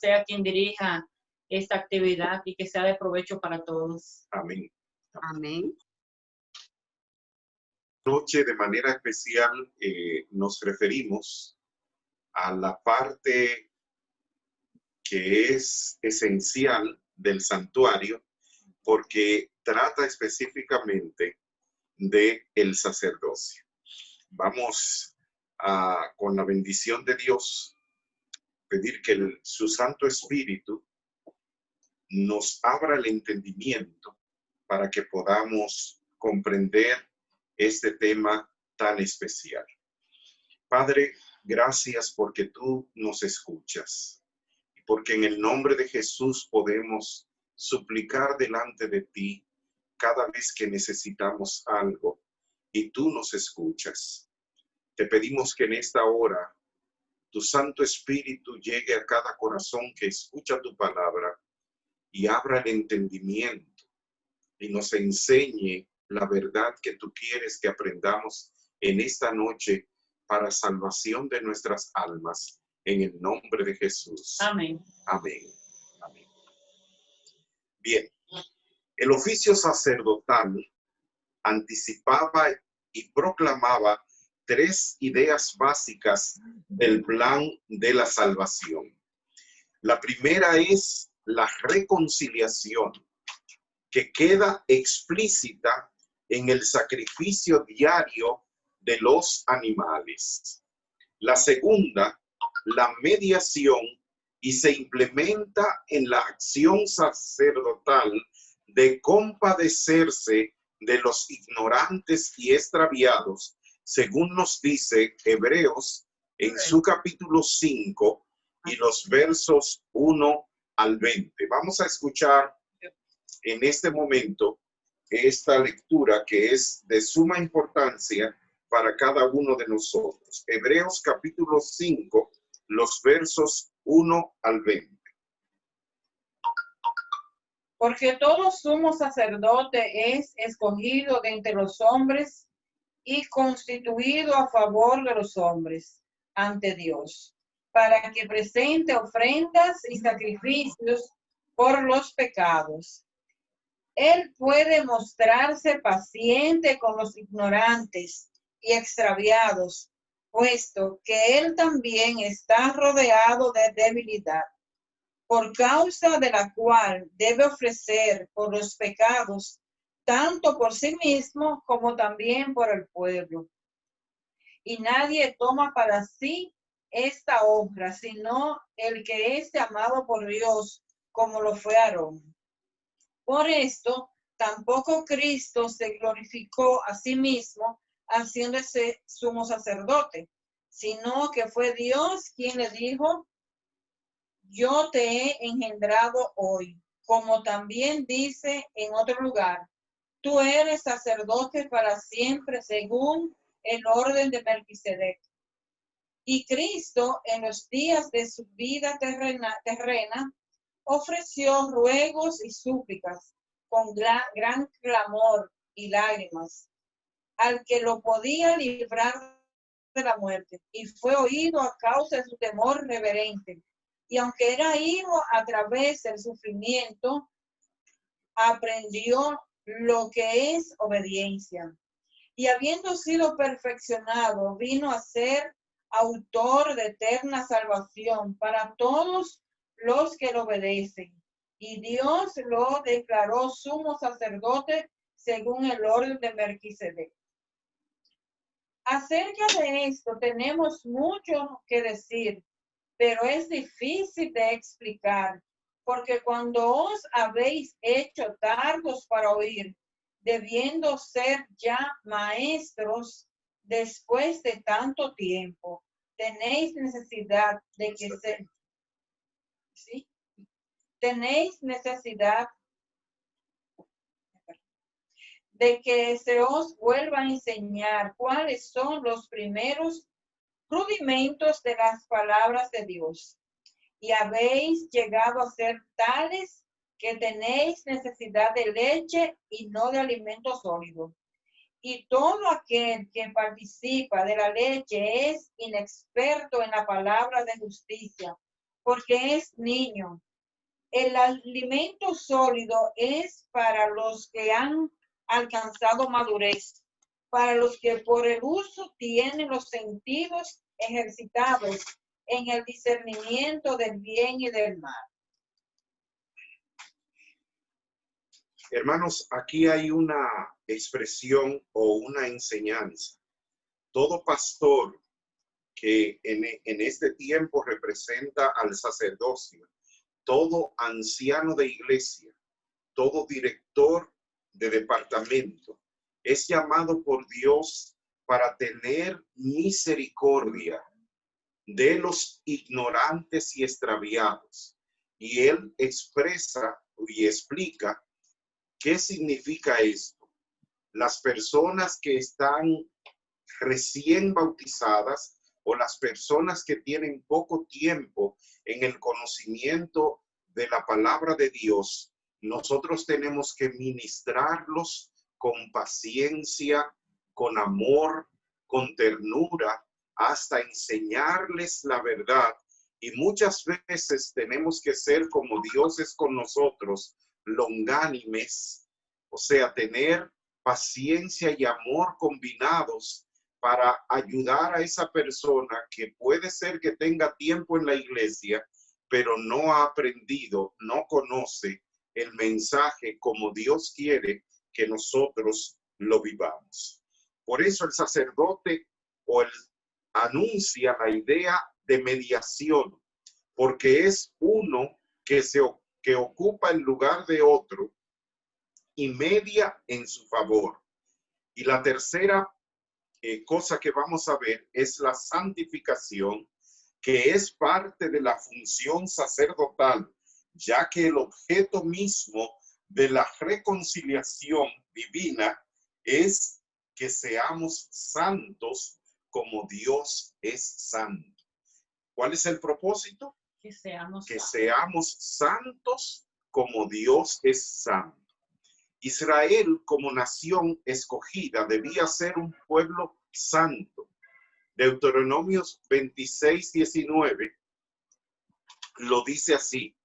sea quien dirija esta actividad y que sea de provecho para todos. Amén. Amén. Noche de manera especial nos referimos a la parte que es esencial del santuario porque trata específicamente de el sacerdocio. Vamos con la bendición de Dios, pedir que su Santo Espíritu nos abra el entendimiento para que podamos comprender este tema tan especial. Padre, gracias porque tú nos escuchas y porque en el nombre de Jesús podemos suplicar delante de ti cada vez que necesitamos algo y tú nos escuchas. Te pedimos que en esta hora tu Santo Espíritu llegue a cada corazón que escucha tu palabra y abra el entendimiento y nos enseñe la verdad que tú quieres que aprendamos en esta noche para salvación de nuestras almas, en el nombre de Jesús. Amén. Amén. Amén. Bien, el oficio sacerdotal anticipaba y proclamaba 3 ideas básicas del plan de la salvación. La primera es la reconciliación, que queda explícita en el sacrificio diario de los animales. La segunda, la mediación, y se implementa en la acción sacerdotal de compadecerse de los ignorantes y extraviados, según nos dice Hebreos en su capítulo 5 y los versos 1 al 20. Vamos a escuchar en este momento esta lectura que es de suma importancia para cada uno de nosotros. Hebreos capítulo 5, los versos 1 al 20. Porque todo sumo sacerdote es escogido de entre los hombres y constituido a favor de los hombres ante Dios, para que presente ofrendas y sacrificios por los pecados. Él puede mostrarse paciente con los ignorantes y extraviados, puesto que él también está rodeado de debilidad, por causa de la cual debe ofrecer por los pecados, tanto por sí mismo como también por el pueblo. Y nadie toma para sí esta honra, sino el que es llamado por Dios, como lo fue Aarón. Por esto, tampoco Cristo se glorificó a sí mismo haciéndose sumo sacerdote, sino que fue Dios quien le dijo: yo te he engendrado hoy, como también dice en otro lugar, tú eres sacerdote para siempre según el orden de Melquisedec. Y Cristo, en los días de su vida terrena ofreció ruegos y súplicas con gran clamor y lágrimas al que lo podía librar de la muerte, y fue oído a causa de su temor reverente. Y aunque era hijo, a través del sufrimiento aprendió lo que es obediencia. Y habiendo sido perfeccionado, vino a ser autor de eterna salvación para todos los que lo obedecen. Y Dios lo declaró sumo sacerdote según el orden de Melquisedec. Acerca de esto tenemos mucho que decir, pero es difícil de explicar, porque cuando os habéis hecho tardos para oír, debiendo ser ya maestros después de tanto tiempo, tenéis necesidad de que se... ¿sí? Tenéis necesidad de que se os vuelva a enseñar cuáles son los primeros rudimentos de las palabras de Dios. Y habéis llegado a ser tales que tenéis necesidad de leche y no de alimento sólido. Y todo aquel que participa de la leche es inexperto en la palabra de justicia, porque es niño. El alimento sólido es para los que han alcanzado madurez, para los que por el uso tienen los sentidos ejercitados en el discernimiento del bien y del mal. Hermanos, aquí hay una expresión o una enseñanza. Todo pastor que en este tiempo representa al sacerdocio, todo anciano de iglesia, todo director de departamento, es llamado por Dios para tener misericordia de los ignorantes y extraviados. Y él expresa y explica qué significa esto. Las personas que están recién bautizadas o las personas que tienen poco tiempo en el conocimiento de la palabra de Dios, nosotros tenemos que ministrarlos con paciencia, con amor, con ternura, hasta enseñarles la verdad. Y muchas veces tenemos que ser como Dios es con nosotros, longánimes, o sea, tener paciencia y amor combinados para ayudar a esa persona que puede ser que tenga tiempo en la iglesia, pero no ha aprendido, no conoce el mensaje como Dios quiere que nosotros lo vivamos. Por eso el sacerdote anuncia la idea de mediación, porque es uno que ocupa el lugar de otro y media en su favor. Y la tercera cosa que vamos a ver es la santificación, que es parte de la función sacerdotal, ya que el objeto mismo de la reconciliación divina es que seamos santos como Dios es santo. ¿Cuál es el propósito? Que seamos Santos como Dios es santo. Israel como nación escogida debía ser un pueblo santo. Deuteronomios 26:19 lo dice así: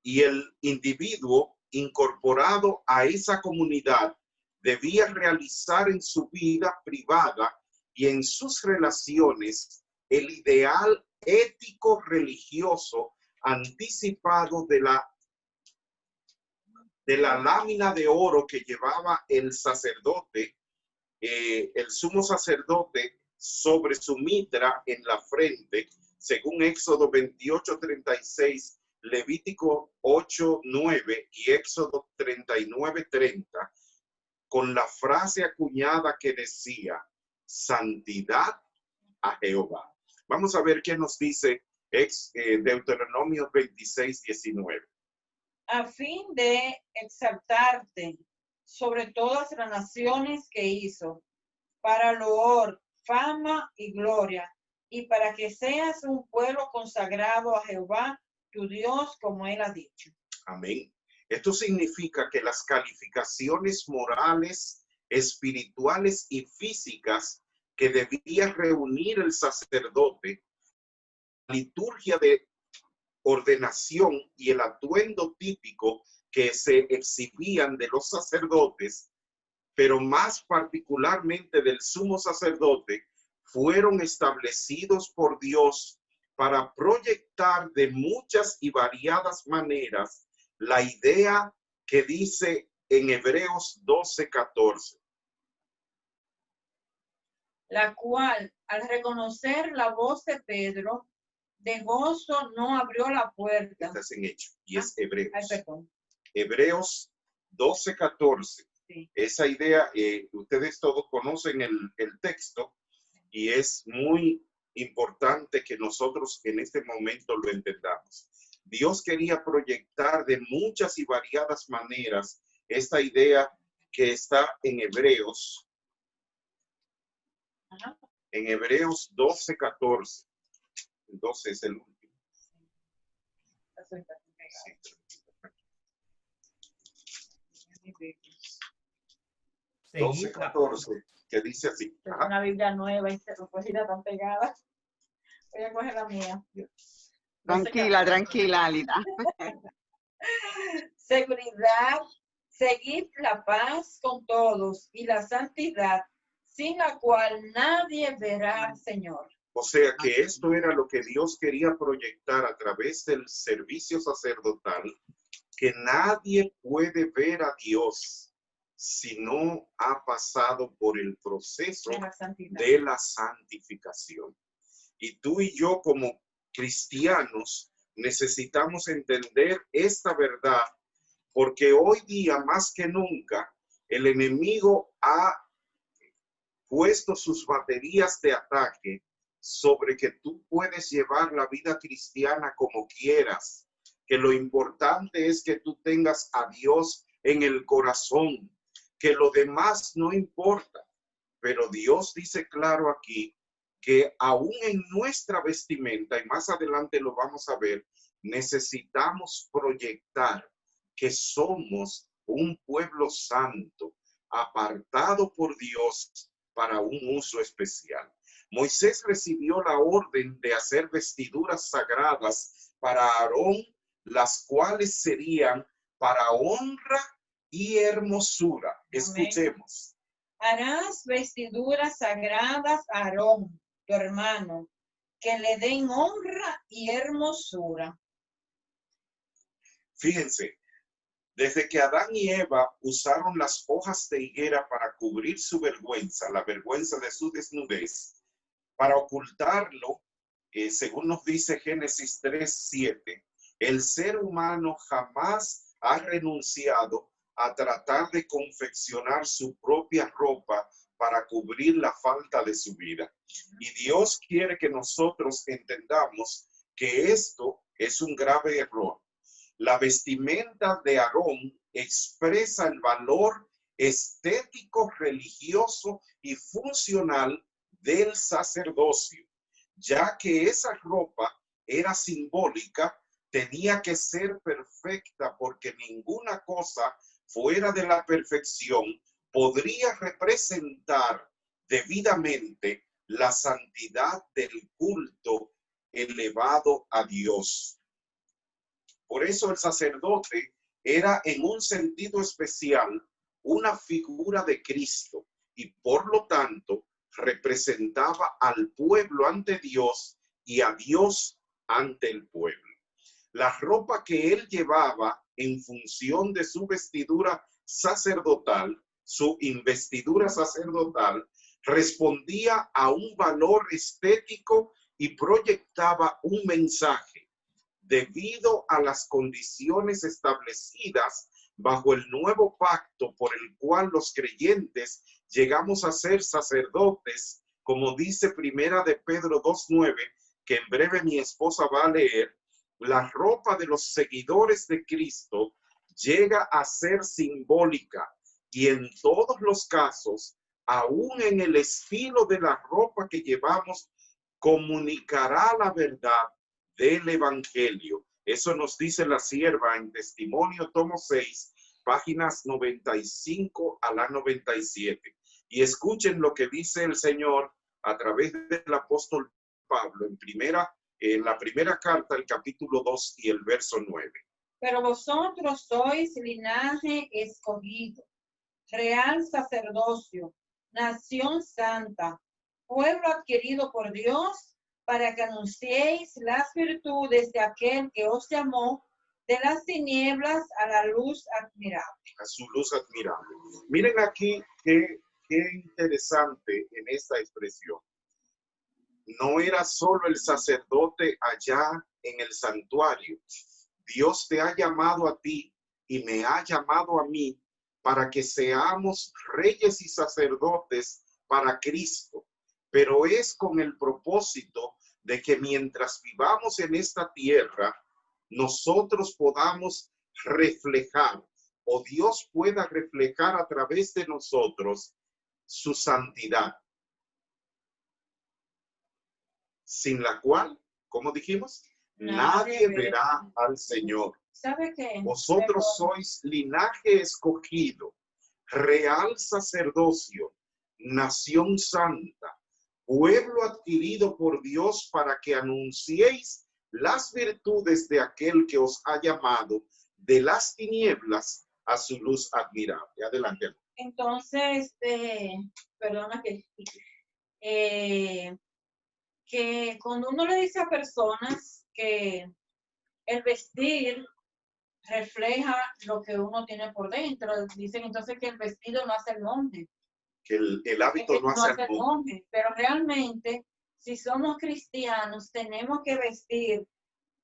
y el individuo incorporado a esa comunidad debía realizar en su vida privada y en sus relaciones el ideal ético religioso anticipado de la lámina de oro que llevaba el sacerdote, el sumo sacerdote, sobre su mitra en la frente, según Éxodo 28:36, Levítico 8:9 y Éxodo 39:30, con la frase acuñada que decía: santidad a Jehová. Vamos a ver qué nos dice Deuteronomio 26:19. A fin de exaltarte sobre todas las naciones que hizo, para loor, fama y gloria, y para que seas un pueblo consagrado a Jehová, tu Dios, como él ha dicho. Amén. Esto significa que las calificaciones morales, espirituales y físicas que debía reunir el sacerdote, la liturgia de ordenación y el atuendo típico que se exhibían de los sacerdotes, pero más particularmente del sumo sacerdote, fueron establecidos por Dios para proyectar de muchas y variadas maneras la idea que dice en Hebreos 12:14. La cual, al reconocer la voz de Pedro, de gozo no abrió la puerta. Estás en Hecho, y es Hebreos. Ay, perdón. Hebreos 12:14. Sí. Esa idea, ustedes todos conocen el texto, y es muy importante que nosotros en este momento lo entendamos. Dios quería proyectar de muchas y variadas maneras esta idea que está en Hebreos. Ajá. En Hebreos 12:14. Entonces es el último. Sí. 12:14, que dice así. Es una Biblia nueva y se lo tan pegada. Voy a coger la mía. Tranquila, tranquila, Alida. Seguridad, seguid la paz con todos y la santidad, sin la cual nadie verá al Señor. O sea que esto era lo que Dios quería proyectar a través del servicio sacerdotal, que nadie puede ver a Dios si no ha pasado por el proceso De la santidad. de la santificación. Y tú y yo como cristianos necesitamos entender esta verdad, porque hoy día más que nunca el enemigo ha puesto sus baterías de ataque sobre que tú puedes llevar la vida cristiana como quieras, que lo importante es que tú tengas a Dios en el corazón, que lo demás no importa. Pero Dios dice claro aquí que aún en nuestra vestimenta, y más adelante lo vamos a ver, necesitamos proyectar que somos un pueblo santo, apartado por Dios para un uso especial. Moisés recibió la orden de hacer vestiduras sagradas para Aarón, las cuales serían para honra y hermosura. Escuchemos. Harás vestiduras sagradas a Aarón, tu hermano, que le den honra y hermosura. Fíjense, desde que Adán y Eva usaron las hojas de higuera para cubrir su vergüenza, la vergüenza de su desnudez, para ocultarlo, según nos dice Génesis 3:7, el ser humano jamás ha renunciado a tratar de confeccionar su propia ropa para cubrir la falta de su vida. Y Dios quiere que nosotros entendamos que esto es un grave error. La vestimenta de Aarón expresa el valor estético, religioso y funcional del sacerdocio, ya que esa ropa era simbólica, tenía que ser perfecta porque ninguna cosa fuera de la perfección podría representar debidamente la santidad del culto elevado a Dios. Por eso el sacerdote era en un sentido especial una figura de Cristo y por lo tanto representaba al pueblo ante Dios y a Dios ante el pueblo. La ropa que él llevaba en función de su vestidura sacerdotal, su investidura sacerdotal, respondía a un valor estético y proyectaba un mensaje. Debido a las condiciones establecidas bajo el nuevo pacto por el cual los creyentes llegamos a ser sacerdotes, como dice Primera de Pedro 2:9, que en breve mi esposa va a leer, la ropa de los seguidores de Cristo llega a ser simbólica y en todos los casos, aún en el estilo de la ropa que llevamos, comunicará la verdad del Evangelio. Eso nos dice la sierva en Testimonio, tomo 6, páginas 95 a la 97. Y escuchen lo que dice el Señor a través del apóstol Pablo en la primera carta, el capítulo 2 y el verso 9. Pero vosotros sois linaje escogido, real sacerdocio, nación santa, pueblo adquirido por Dios, para que anunciéis las virtudes de aquel que os llamó de las tinieblas a la luz admirable. A su luz admirable. Miren aquí qué interesante en esta expresión. No era solo el sacerdote allá en el santuario. Dios te ha llamado a ti y me ha llamado a mí para que seamos reyes y sacerdotes para Cristo. Pero es con el propósito de que mientras vivamos en esta tierra, nosotros podamos reflejar, o Dios pueda reflejar a través de nosotros su santidad, sin la cual, como dijimos, nadie verá al Señor. ¿Sabe qué? Vosotros sois linaje escogido, real sacerdocio, nación santa, pueblo adquirido por Dios para que anunciéis las virtudes de aquel que os ha llamado de las tinieblas a su luz admirable. Adelante. Entonces, perdona que cuando uno le dice a personas que el vestir refleja lo que uno tiene por dentro, dicen entonces que el vestido no hace el monje. Que el hábito no hace el monje. Pero realmente, si somos cristianos, tenemos que vestir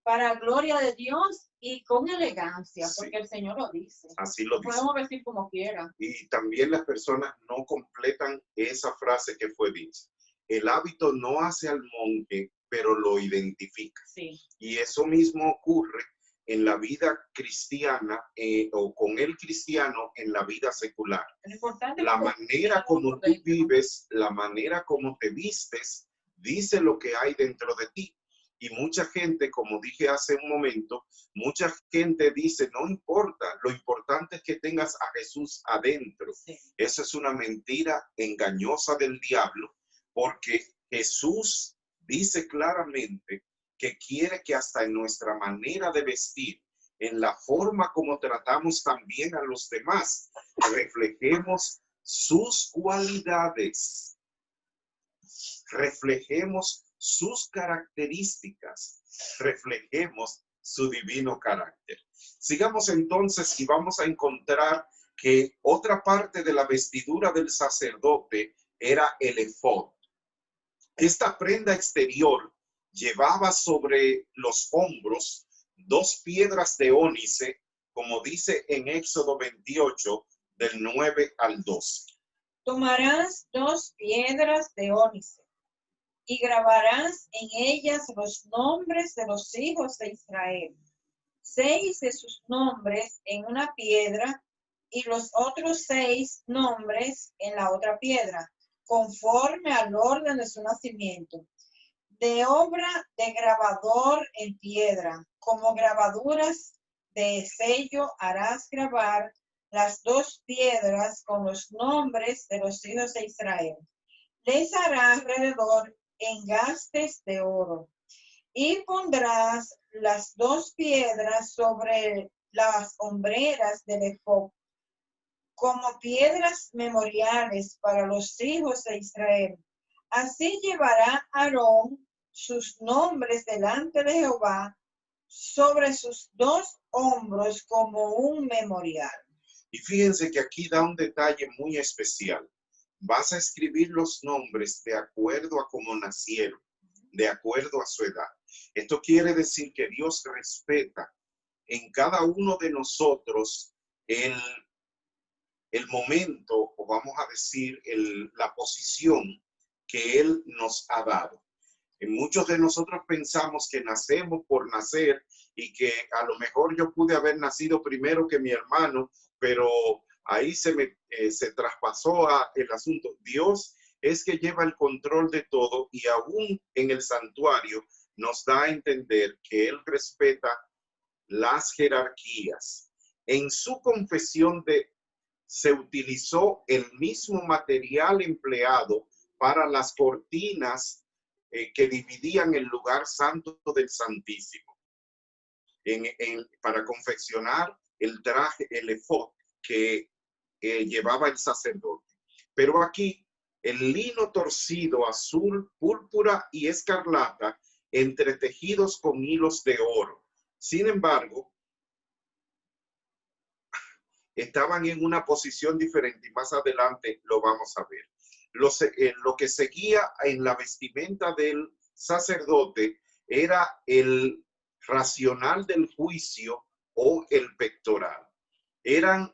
para gloria de Dios y con elegancia, Sí. porque el Señor lo dice. Así lo dice. Podemos vestir como quiera. Y también las personas no completan esa frase que fue dicha. El hábito no hace al monje, pero lo identifica. Sí. Y eso mismo ocurre en la vida cristiana o con el cristiano en la vida secular. La manera como tú vives, la manera como te vistes, dice lo que hay dentro de ti. Y mucha gente, como dije hace un momento, mucha gente dice, no importa, lo importante es que tengas a Jesús adentro. Sí. Esa es una mentira engañosa del diablo, porque Jesús dice claramente que quiere que hasta en nuestra manera de vestir, en la forma como tratamos también a los demás, reflejemos sus cualidades, reflejemos sus características, reflejemos su divino carácter. Sigamos entonces y vamos a encontrar que otra parte de la vestidura del sacerdote era el efod. Esta prenda exterior llevaba sobre los hombros 2 piedras de ónice, como dice en Éxodo 28, del 9 al 12. Tomarás 2 piedras de ónice y grabarás en ellas los nombres de los hijos de Israel, 6 de sus nombres en una piedra y los otros 6 nombres en la otra piedra, conforme al orden de su nacimiento. De obra de grabador en piedra, como grabaduras de sello harás grabar las 2 piedras con los nombres de los hijos de Israel. Les harás alrededor engastes de oro y pondrás las 2 piedras sobre las hombreras del efod como piedras memoriales para los hijos de Israel. Así llevará Aarón sus nombres delante de Jehová sobre sus 2 hombros como un memorial. Y fíjense que aquí da un detalle muy especial. Vas a escribir los nombres de acuerdo a cómo nacieron, de acuerdo a su edad. Esto quiere decir que Dios respeta en cada uno de nosotros el momento, o vamos a decir, la posición que Él nos ha dado. Muchos de nosotros pensamos que nacemos por nacer y que a lo mejor yo pude haber nacido primero que mi hermano, pero ahí se traspasó el asunto. Dios es que lleva el control de todo y aún en el santuario nos da a entender que Él respeta las jerarquías. En su confesión se utilizó el mismo material empleado para las cortinas que dividían el lugar santo del Santísimo, para confeccionar el traje, el efod que llevaba el sacerdote. Pero aquí, el lino torcido, azul, púrpura y escarlata, entretejidos con hilos de oro. Sin embargo, estaban en una posición diferente y más adelante lo vamos a ver. Lo que seguía en la vestimenta del sacerdote era el racional del juicio o el pectoral. Era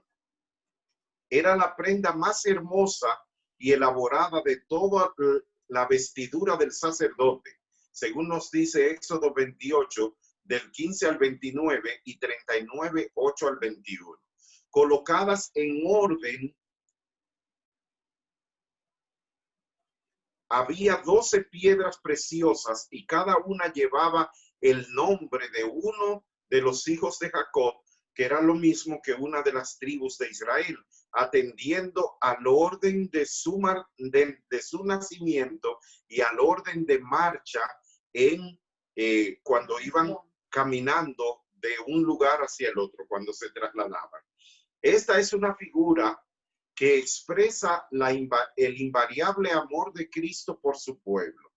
la prenda más hermosa y elaborada de toda la vestidura del sacerdote, según nos dice Éxodo 28, del 15 al 29 y 39, 8 al 21. Colocadas en orden, había 12 piedras preciosas y cada una llevaba el nombre de uno de los hijos de Jacob, que era lo mismo que una de las tribus de Israel, atendiendo al orden de su nacimiento y al orden de marcha en cuando iban caminando de un lugar hacia el otro, cuando se trasladaban. Esta es una figura que expresa el invariable amor de Cristo por su pueblo.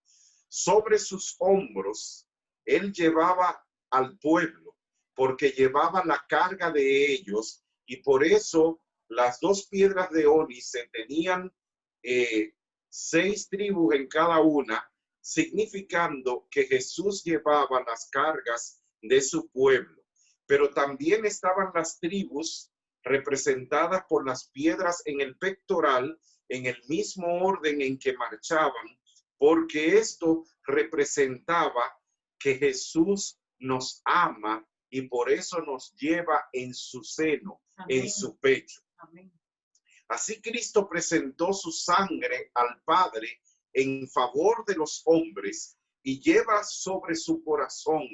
Sobre sus hombros, él llevaba al pueblo, porque llevaba la carga de ellos, y por eso las dos piedras de ónice tenían 6 tribus en cada una, significando que Jesús llevaba las cargas de su pueblo. Pero también estaban las tribus representadas por las piedras en el pectoral, en el mismo orden en que marchaban, porque esto representaba que Jesús nos ama y por eso nos lleva en su seno, amén, en su pecho. Amén. Así Cristo presentó su sangre al Padre en favor de los hombres y lleva sobre su corazón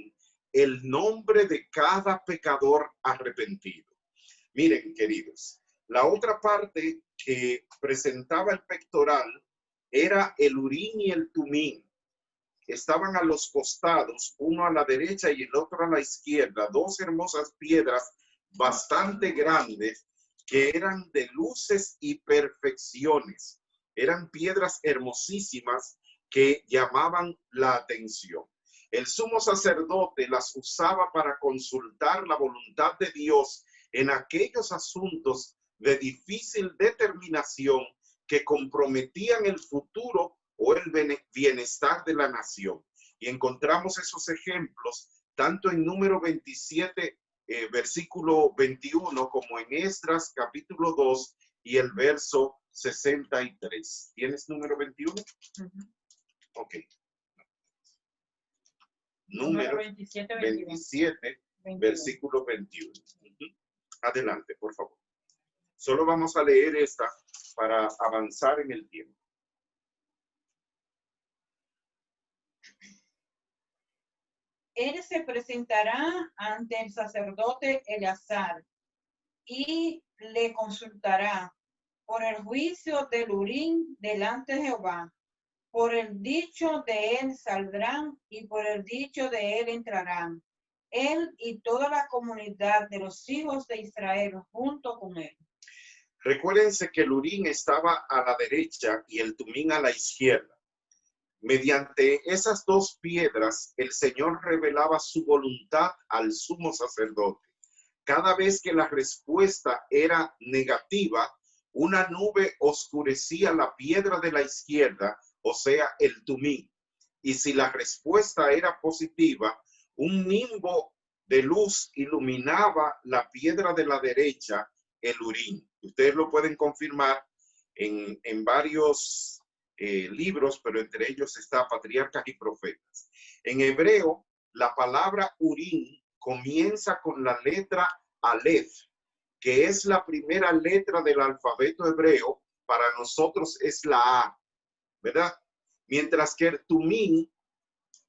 el nombre de cada pecador arrepentido. Miren, queridos, la otra parte que presentaba el pectoral era el Urín y el Tumín. Estaban a los costados, uno a la derecha y el otro a la izquierda, 2 hermosas piedras bastante grandes que eran de luces y perfecciones. Eran piedras hermosísimas que llamaban la atención. El sumo sacerdote las usaba para consultar la voluntad de Dios en aquellos asuntos de difícil determinación que comprometían el futuro o el bienestar de la nación. Y encontramos esos ejemplos tanto en Número 27, versículo 21, como en Esdras, capítulo 2 y el verso 63. ¿Tienes Número 21? Ok. Número 27, versículo 21. Adelante, por favor. Solo vamos a leer esta para avanzar en el tiempo. Él se presentará ante el sacerdote Eleazar y le consultará por el juicio del Urín delante de Jehová. Por el dicho de él saldrán y por el dicho de él entrarán. Él y toda la comunidad de los hijos de Israel junto con él. Recuérdense que el Urín estaba a la derecha y el Tumín a la izquierda. Mediante esas 2 piedras, el Señor revelaba su voluntad al sumo sacerdote. Cada vez que la respuesta era negativa, una nube oscurecía la piedra de la izquierda, o sea, el Tumín. Y si la respuesta era positiva, un nimbo de luz iluminaba la piedra de la derecha, el Urín. Ustedes lo pueden confirmar en varios libros, pero entre ellos está Patriarcas y Profetas. En hebreo, la palabra Urín comienza con la letra Aleph, que es la primera letra del alfabeto hebreo. Para nosotros es la A, ¿verdad? Mientras que el Tumín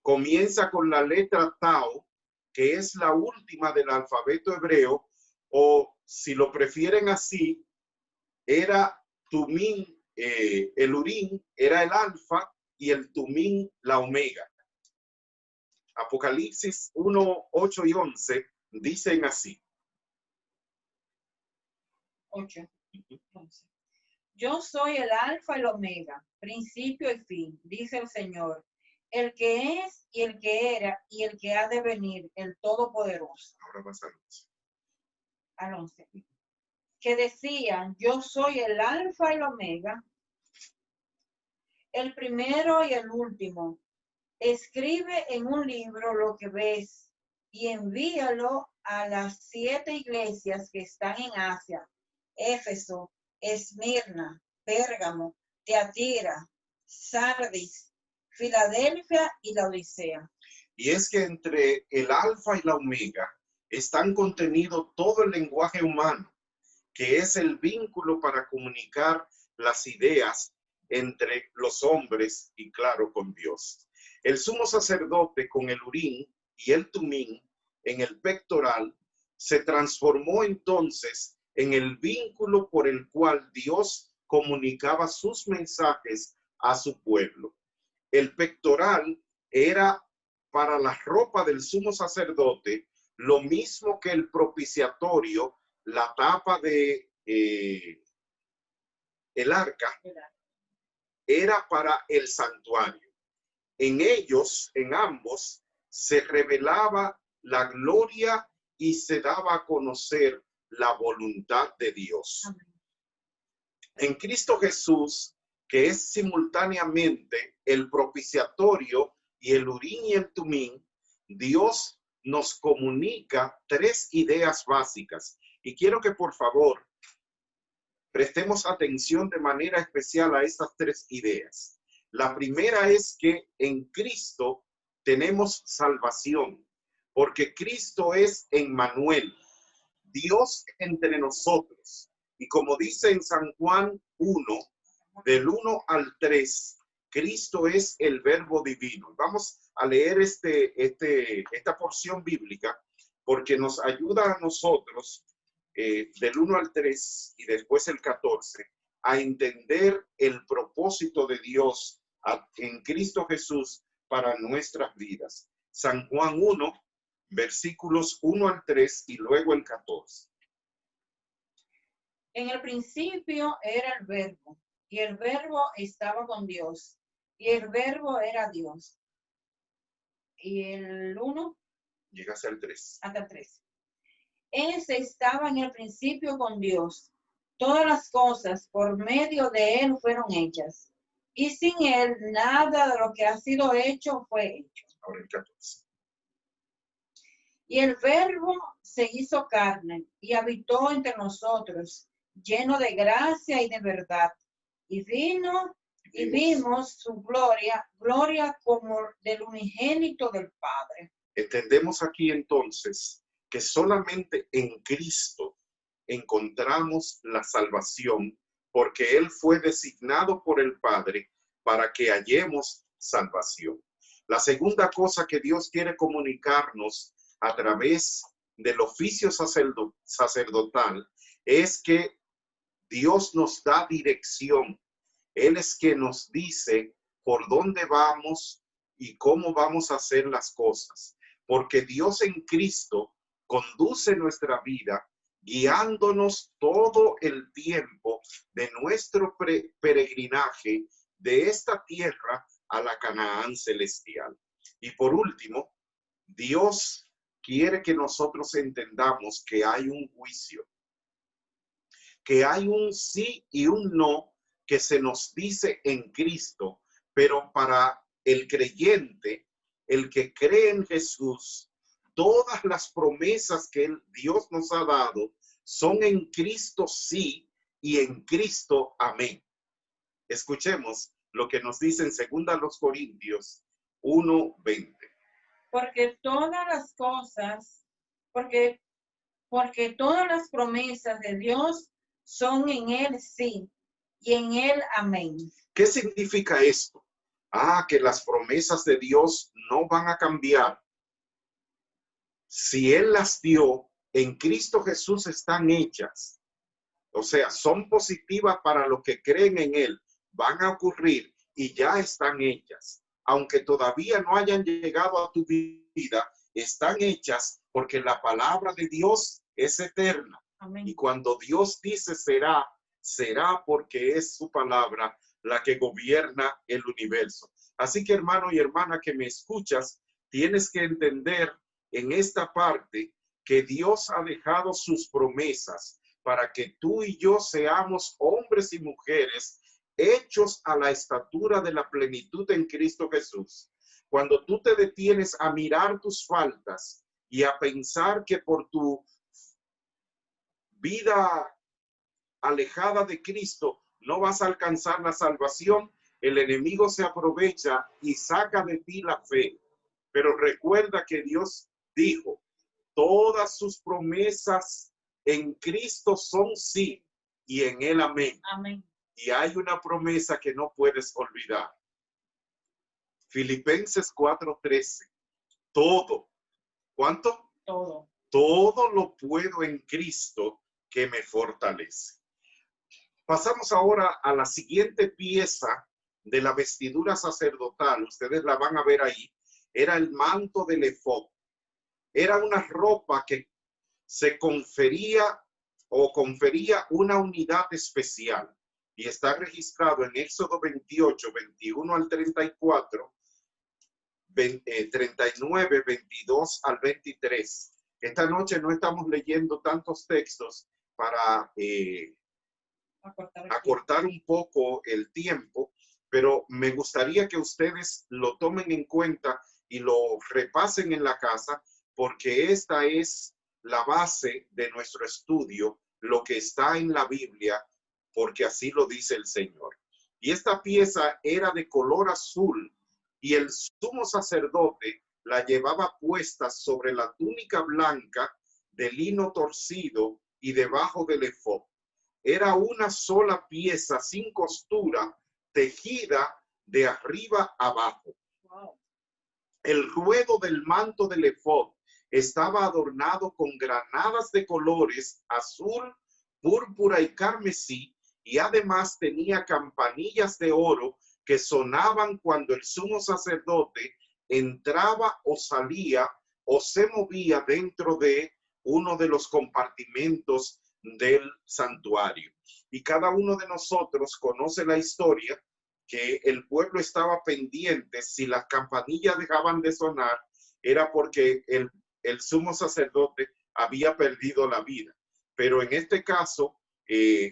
comienza con la letra Tau, que es la última del alfabeto hebreo, o si lo prefieren así, era Tumín, el Urín era el alfa y el Tumín la omega. Apocalipsis 1, 8 y 11 dicen así. 8. Yo soy el alfa y el omega, principio y fin, dice el Señor, el que es y el que era y el que ha de venir, el Todopoderoso. Ahora vas al 11. Que decían, yo soy el alfa y el omega, el primero y el último. Escribe en un libro lo que ves y envíalo a las 7 iglesias que están en Asia: Éfeso, Esmirna, Pérgamo, Teatira, Sardis, Filadelfia y Laodicea. Y es que entre el alfa y la omega están contenido todo el lenguaje humano, que es el vínculo para comunicar las ideas entre los hombres y, claro, con Dios. El sumo sacerdote con el Urín y el Tumín en el pectoral se transformó entonces en el vínculo por el cual Dios comunicaba sus mensajes a su pueblo. El pectoral era para la ropa del sumo sacerdote lo mismo que el propiciatorio, la tapa de el arca, era para el santuario. En ellos, en ambos, se revelaba la gloria y se daba a conocer la voluntad de Dios. Amén. En Cristo Jesús, que es simultáneamente el propiciatorio y el Urim y el Tumim, Dios nos comunica tres ideas básicas. Y quiero que por favor prestemos atención de manera especial a estas tres ideas. La primera es que en Cristo tenemos salvación, porque Cristo es Emmanuel, Dios entre nosotros. Y como dice en San Juan 1, del 1 al 3, Cristo es el verbo divino. Vamos a leer esta porción bíblica porque nos ayuda a nosotros del 1 al 3 y después el 14 a entender el propósito de Dios en Cristo Jesús para nuestras vidas. San Juan 1, versículos 1 al 3 y luego el 14. En el principio era el verbo, y el verbo estaba con Dios, y el verbo era Dios. Y el 1 Llegas al 3. hasta el 3. Ese estaba en el principio con Dios. Todas las cosas por medio de él fueron hechas. Y sin él nada de lo que ha sido hecho fue hecho. Ahora el 14. Y el verbo se hizo carne y habitó entre nosotros, lleno de gracia y de verdad. Y vino y vimos su gloria, gloria como del unigénito del Padre. Entendemos aquí entonces que solamente en Cristo encontramos la salvación, porque Él fue designado por el Padre para que hallemos salvación. La segunda cosa que Dios quiere comunicarnos a través del oficio sacerdotal es que Dios nos da dirección. Él es quien nos dice por dónde vamos y cómo vamos a hacer las cosas. Porque Dios en Cristo conduce nuestra vida guiándonos todo el tiempo de nuestro peregrinaje de esta tierra a la Canaán celestial. Y por último, Dios quiere que nosotros entendamos que hay un juicio, que hay un sí y un no que se nos dice en Cristo, pero para el creyente, el que cree en Jesús, todas las promesas que Dios nos ha dado son en Cristo sí y en Cristo amén. Escuchemos lo que nos dice en 2 Corintios 1:20. Porque todas las cosas, porque todas las promesas de Dios son en él sí y en él amén. ¿Qué significa esto? Que las promesas de Dios no van a cambiar. Si Él las dio, en Cristo Jesús están hechas. O sea, son positivas para los que creen en Él. Van a ocurrir y ya están hechas. Aunque todavía no hayan llegado a tu vida, están hechas porque la palabra de Dios es eterna. Amén. Y cuando Dios dice será, será porque es su palabra la que gobierna el universo. Así que hermano y hermana que me escuchas, tienes que entender en esta parte que Dios ha dejado sus promesas para que tú y yo seamos hombres y mujeres hechos a la estatura de la plenitud en Cristo Jesús. Cuando tú te detienes a mirar tus faltas y a pensar que por tu vida alejada de Cristo no vas a alcanzar la salvación, el enemigo se aprovecha y saca de ti la fe. Pero recuerda que Dios dijo, todas sus promesas en Cristo son sí y en él amén. Amén. Y hay una promesa que no puedes olvidar. Filipenses 4:13. Todo. ¿Cuánto? Todo. Todo lo puedo en Cristo que me fortalece. Pasamos ahora a la siguiente pieza de la vestidura sacerdotal. Ustedes la van a ver ahí. era el manto del efod. Era una ropa que se confería una unidad especial. Y está registrado en Éxodo 28, 21 al 34, 39, 22 al 23. Esta noche no estamos leyendo tantos textos para acortar un poco el tiempo, pero me gustaría que ustedes lo tomen en cuenta y lo repasen en la casa, porque esta es la base de nuestro estudio, lo que está en la Biblia, porque así lo dice el Señor. Y esta pieza era de color azul y el sumo sacerdote la llevaba puesta sobre la túnica blanca de lino torcido y debajo del efod. Era una sola pieza sin costura, tejida de arriba abajo. Wow. El ruedo del manto del efod estaba adornado con granadas de colores azul, púrpura y carmesí, y además tenía campanillas de oro que sonaban cuando el sumo sacerdote entraba o salía o se movía dentro de uno de los compartimentos del santuario. Y cada uno de nosotros conoce la historia que el pueblo estaba pendiente. Si las campanillas dejaban de sonar, era porque el sumo sacerdote había perdido la vida. Pero en este caso,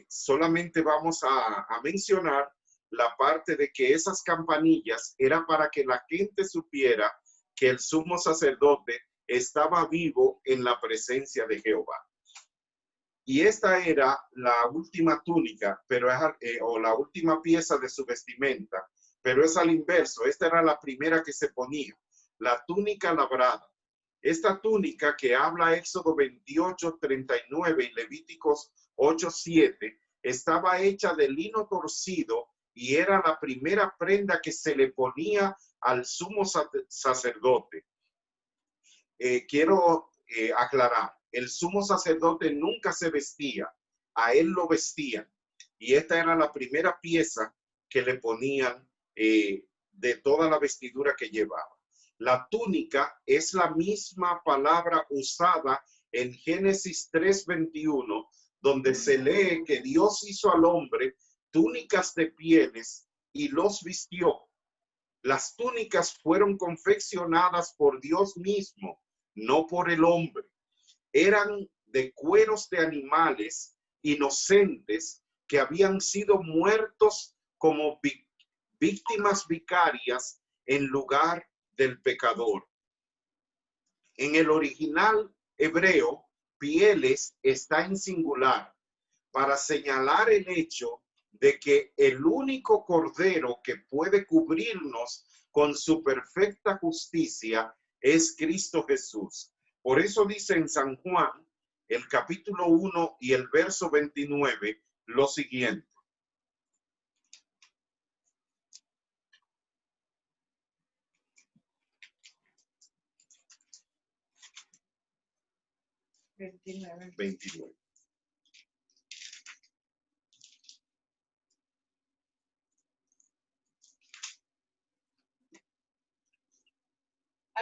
solamente vamos a mencionar la parte de que esas campanillas era para que la gente supiera que el sumo sacerdote estaba vivo en la presencia de Jehová. Y esta era la última túnica, pero o la última pieza de su vestimenta, pero es al inverso. Esta era la primera que se ponía, la túnica labrada. Esta túnica que habla Éxodo 28, 39 y Levíticos 8, 7, estaba hecha de lino torcido y era la primera prenda que se le ponía al sumo sacerdote. Quiero aclarar, el sumo sacerdote nunca se vestía, a él lo vestían. Y esta era la primera pieza que le ponían de toda la vestidura que llevaba. La túnica es la misma palabra usada en Génesis 3:21, donde se lee que Dios hizo al hombre túnicas de pieles y los vistió. Las túnicas fueron confeccionadas por Dios mismo, no por el hombre. Eran de cueros de animales inocentes que habían sido muertos como víctimas vicarias en lugar del pecador. En el original hebreo, pieles está en singular para señalar el hecho de que el único cordero que puede cubrirnos con su perfecta justicia es Cristo Jesús. Por eso dice en San Juan, el capítulo 1 y el verso 29, lo siguiente. Veintinueve.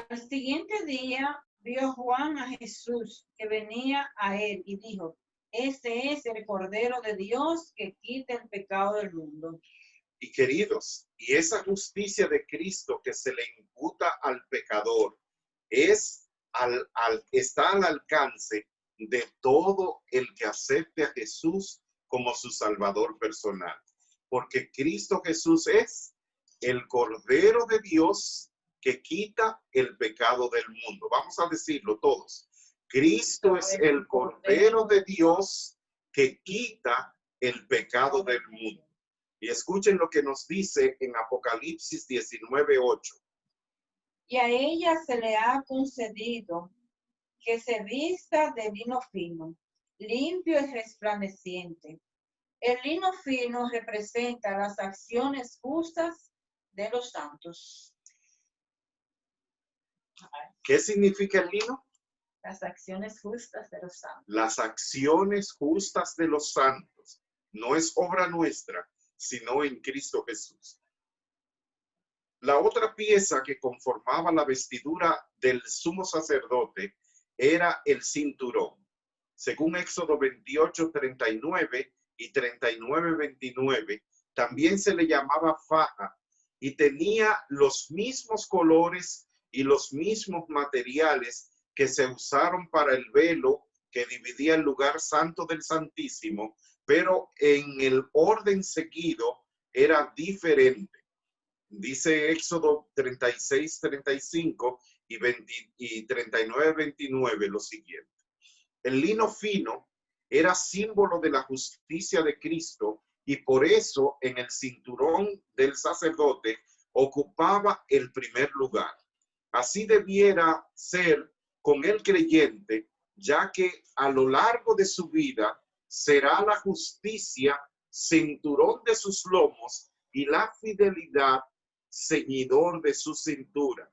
Al siguiente día vio Juan a Jesús que venía a él y dijo: Ese es el Cordero de Dios que quita el pecado del mundo. Y queridos, y esa justicia de Cristo que se le imputa al pecador está al alcance de todo el que acepte a Jesús como su Salvador personal. Porque Cristo Jesús es el Cordero de Dios que quita el pecado del mundo. Vamos a decirlo todos. Cristo es el Cordero de Dios que quita el pecado del mundo. Y escuchen lo que nos dice en Apocalipsis 19:8. Y a ella se le ha concedido que se vista de lino fino, limpio y resplandeciente. El lino fino representa las acciones justas de los santos. ¿Qué significa el lino? Las acciones justas de los santos. Las acciones justas de los santos. No es obra nuestra, sino en Cristo Jesús. La otra pieza que conformaba la vestidura del sumo sacerdote era el cinturón. Según Éxodo 28, 39 y 39, 29, también se le llamaba faja y tenía los mismos colores y los mismos materiales que se usaron para el velo que dividía el lugar santo del Santísimo, pero en el orden seguido era diferente. Dice Éxodo 36, 35 y 39, 29 lo siguiente. El lino fino era símbolo de la justicia de Cristo y por eso en el cinturón del sacerdote ocupaba el primer lugar. Así debiera ser con el creyente, ya que a lo largo de su vida será la justicia cinturón de sus lomos y la fidelidad ceñidor de su cintura.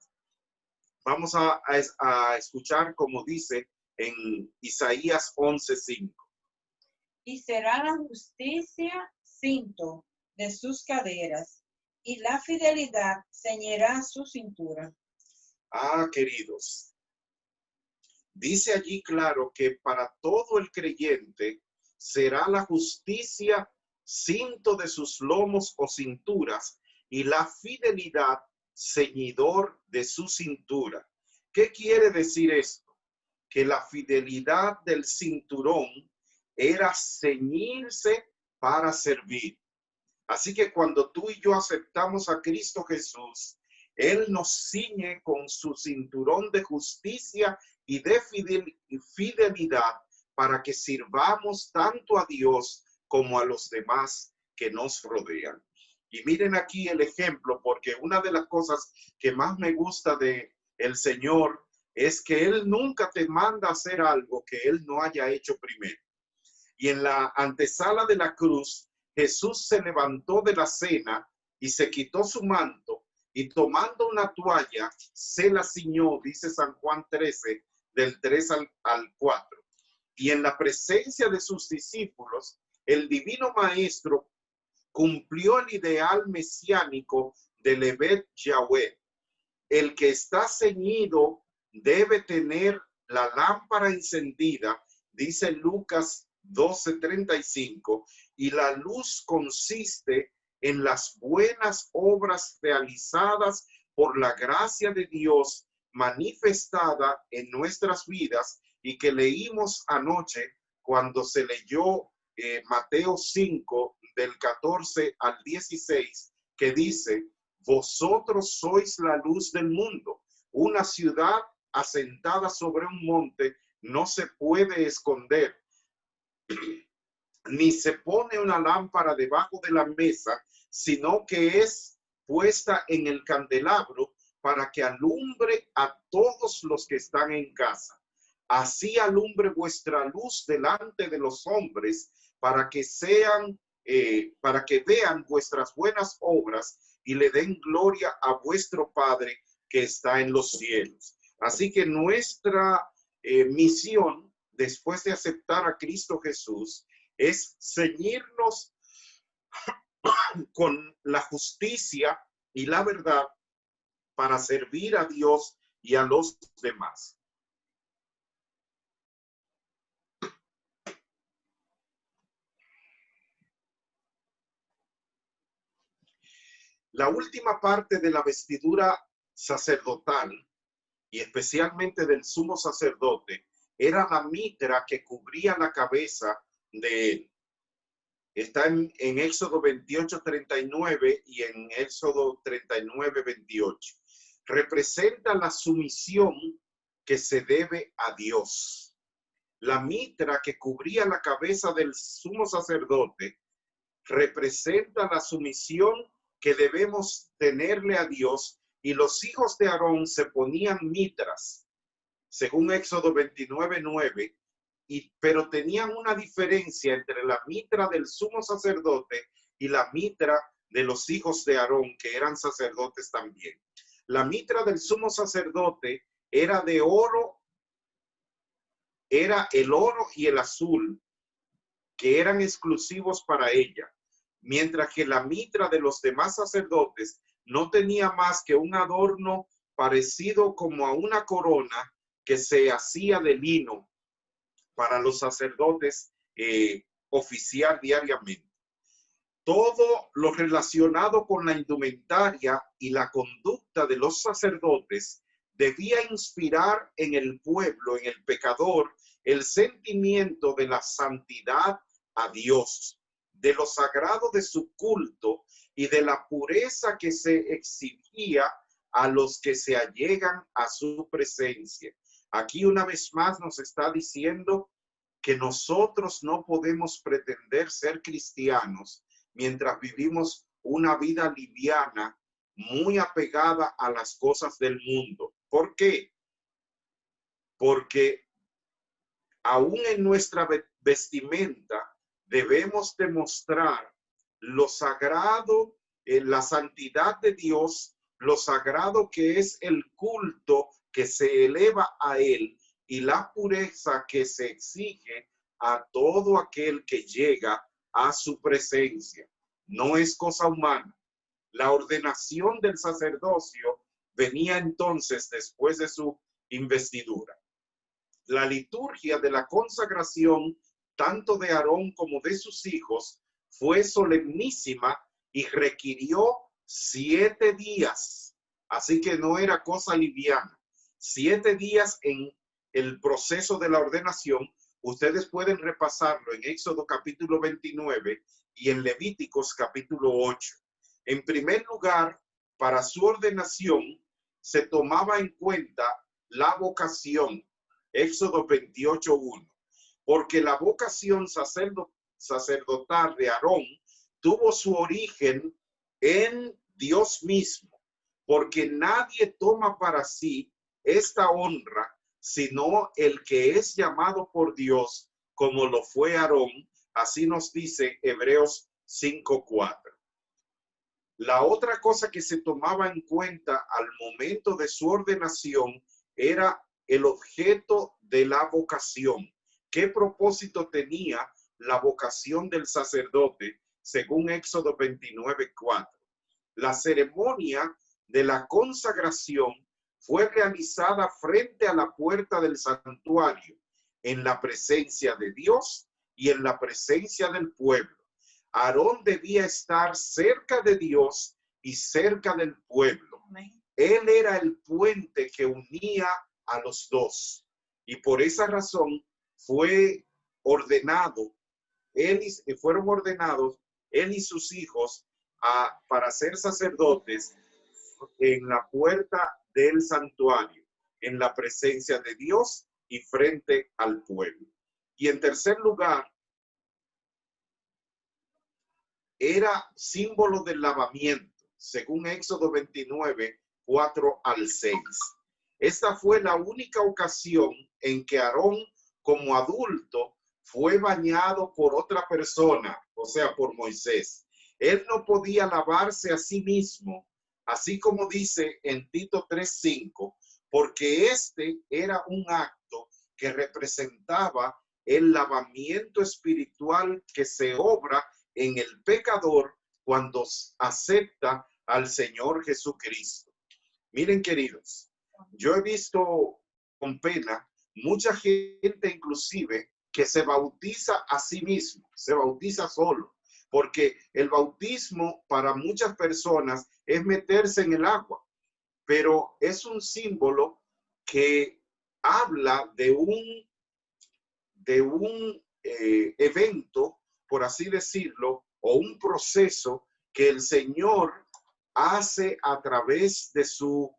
Vamos a escuchar como dice en Isaías 11:5. Y será la justicia cinto de sus caderas, y la fidelidad ceñirá su cintura. Ah, queridos, dice allí claro que para todo el creyente será la justicia cinto de sus lomos o cinturas y la fidelidad ceñidor de su cintura. ¿Qué quiere decir esto? Que la fidelidad del cinturón era ceñirse para servir. Así que cuando tú y yo aceptamos a Cristo Jesús, Él nos ciñe con su cinturón de justicia y de fidelidad para que sirvamos tanto a Dios como a los demás que nos rodean. Y miren aquí el ejemplo, porque una de las cosas que más me gusta de el Señor es que Él nunca te manda a hacer algo que Él no haya hecho primero. Y en la antesala de la cruz, Jesús se levantó de la cena y se quitó su manto y tomando una toalla, se la ciñó, dice San Juan 13, del 3 al 4. Y en la presencia de sus discípulos, el divino maestro cumplió el ideal mesiánico del Evet Yahweh. El que está ceñido debe tener la lámpara encendida, dice Lucas 12:35, y la luz consiste en las buenas obras realizadas por la gracia de Dios manifestada en nuestras vidas y que leímos anoche cuando se leyó Mateo 5 del 14 al 16, que dice: vosotros sois la luz del mundo. Una ciudad asentada sobre un monte no se puede esconder, ni se pone una lámpara debajo de la mesa, sino que es puesta en el candelabro para que alumbre a todos los que están en casa. Así alumbre vuestra luz delante de los hombres, para que vean vuestras buenas obras y le den gloria a vuestro Padre que está en los cielos. Así que nuestra misión, después de aceptar a Cristo Jesús, es ceñirnos con la justicia y la verdad para servir a Dios y a los demás. La última parte de la vestidura sacerdotal, y especialmente del sumo sacerdote, era la mitra que cubría la cabeza de él. Está en Éxodo 28:39 y en Éxodo 39:28. Representa la sumisión que se debe a Dios. La mitra que cubría la cabeza del sumo sacerdote representa la sumisión que debemos tenerle a Dios, y los hijos de Aarón se ponían mitras, según Éxodo 29:9, pero tenían una diferencia entre la mitra del sumo sacerdote y la mitra de los hijos de Aarón, que eran sacerdotes también. La mitra del sumo sacerdote era de oro, era el oro y el azul, que eran exclusivos para ella, mientras que la mitra de los demás sacerdotes no tenía más que un adorno parecido como a una corona que se hacía de lino para los sacerdotes oficiar diariamente. Todo lo relacionado con la indumentaria y la conducta de los sacerdotes debía inspirar en el pueblo, en el pecador, el sentimiento de la santidad a Dios, de lo sagrado de su culto y de la pureza que se exigía a los que se allegan a su presencia. Aquí una vez más nos está diciendo que nosotros no podemos pretender ser cristianos mientras vivimos una vida liviana, muy apegada a las cosas del mundo. ¿Por qué? Porque aún en nuestra vestimenta debemos demostrar lo sagrado, la santidad de Dios, lo sagrado que es el culto que se eleva a Él y la pureza que se exige a todo aquel que llega a su presencia. No es cosa humana. La ordenación del sacerdocio venía entonces después de su investidura. La liturgia de la consagración, tanto de Aarón como de sus hijos, fue solemnísima y requirió 7 días. Así que no era cosa liviana. 7 días en el proceso de la ordenación. Ustedes pueden repasarlo en Éxodo capítulo 29 y en Levíticos capítulo 8. En primer lugar, para su ordenación se tomaba en cuenta la vocación. Éxodo 28:1. Porque la vocación sacerdotal de Aarón tuvo su origen en Dios mismo, porque nadie toma para sí esta honra sino el que es llamado por Dios, como lo fue Aarón. Así nos dice Hebreos 5:4. La otra cosa que se tomaba en cuenta al momento de su ordenación era el objeto de la vocación. ¿Qué propósito tenía la vocación del sacerdote? Según Éxodo 29:4. La ceremonia de la consagración fue realizada frente a la puerta del santuario, en la presencia de Dios y en la presencia del pueblo. Aarón debía estar cerca de Dios y cerca del pueblo. Él era el puente que unía a los dos. Y por esa razón fueron ordenados él y sus hijos para ser sacerdotes en la puerta del santuario, en la presencia de Dios y frente al pueblo. Y en tercer lugar, era símbolo del lavamiento, según Éxodo 29:4-6. Esta fue la única ocasión en que Aarón, como adulto, fue bañado por otra persona, o sea, por Moisés. Él no podía lavarse a sí mismo, así como dice en Tito 3:5, porque este era un acto que representaba el lavamiento espiritual que se obra en el pecador cuando acepta al Señor Jesucristo. Miren, queridos, yo he visto con pena mucha gente inclusive que se bautiza a sí mismo, se bautiza solo, porque el bautismo para muchas personas es meterse en el agua, pero es un símbolo que habla de un evento, por así decirlo, o un proceso que el Señor hace a través de su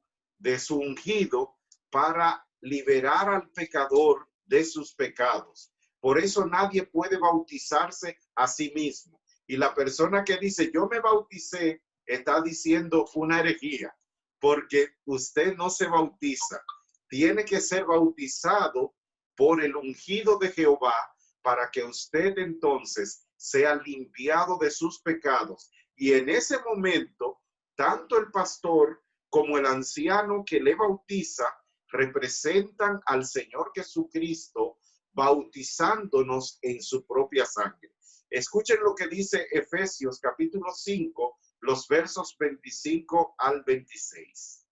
ungido para liberar al pecador de sus pecados. Por eso nadie puede bautizarse a sí mismo. Y la persona que dice, yo me bauticé, está diciendo una herejía, porque usted no se bautiza. Tiene que ser bautizado por el ungido de Jehová para que usted entonces sea limpiado de sus pecados. Y en ese momento, tanto el pastor como el anciano que le bautiza representan al Señor Jesucristo bautizándonos en su propia sangre. Escuchen lo que dice Efesios capítulo 5, los versos 25 al 26.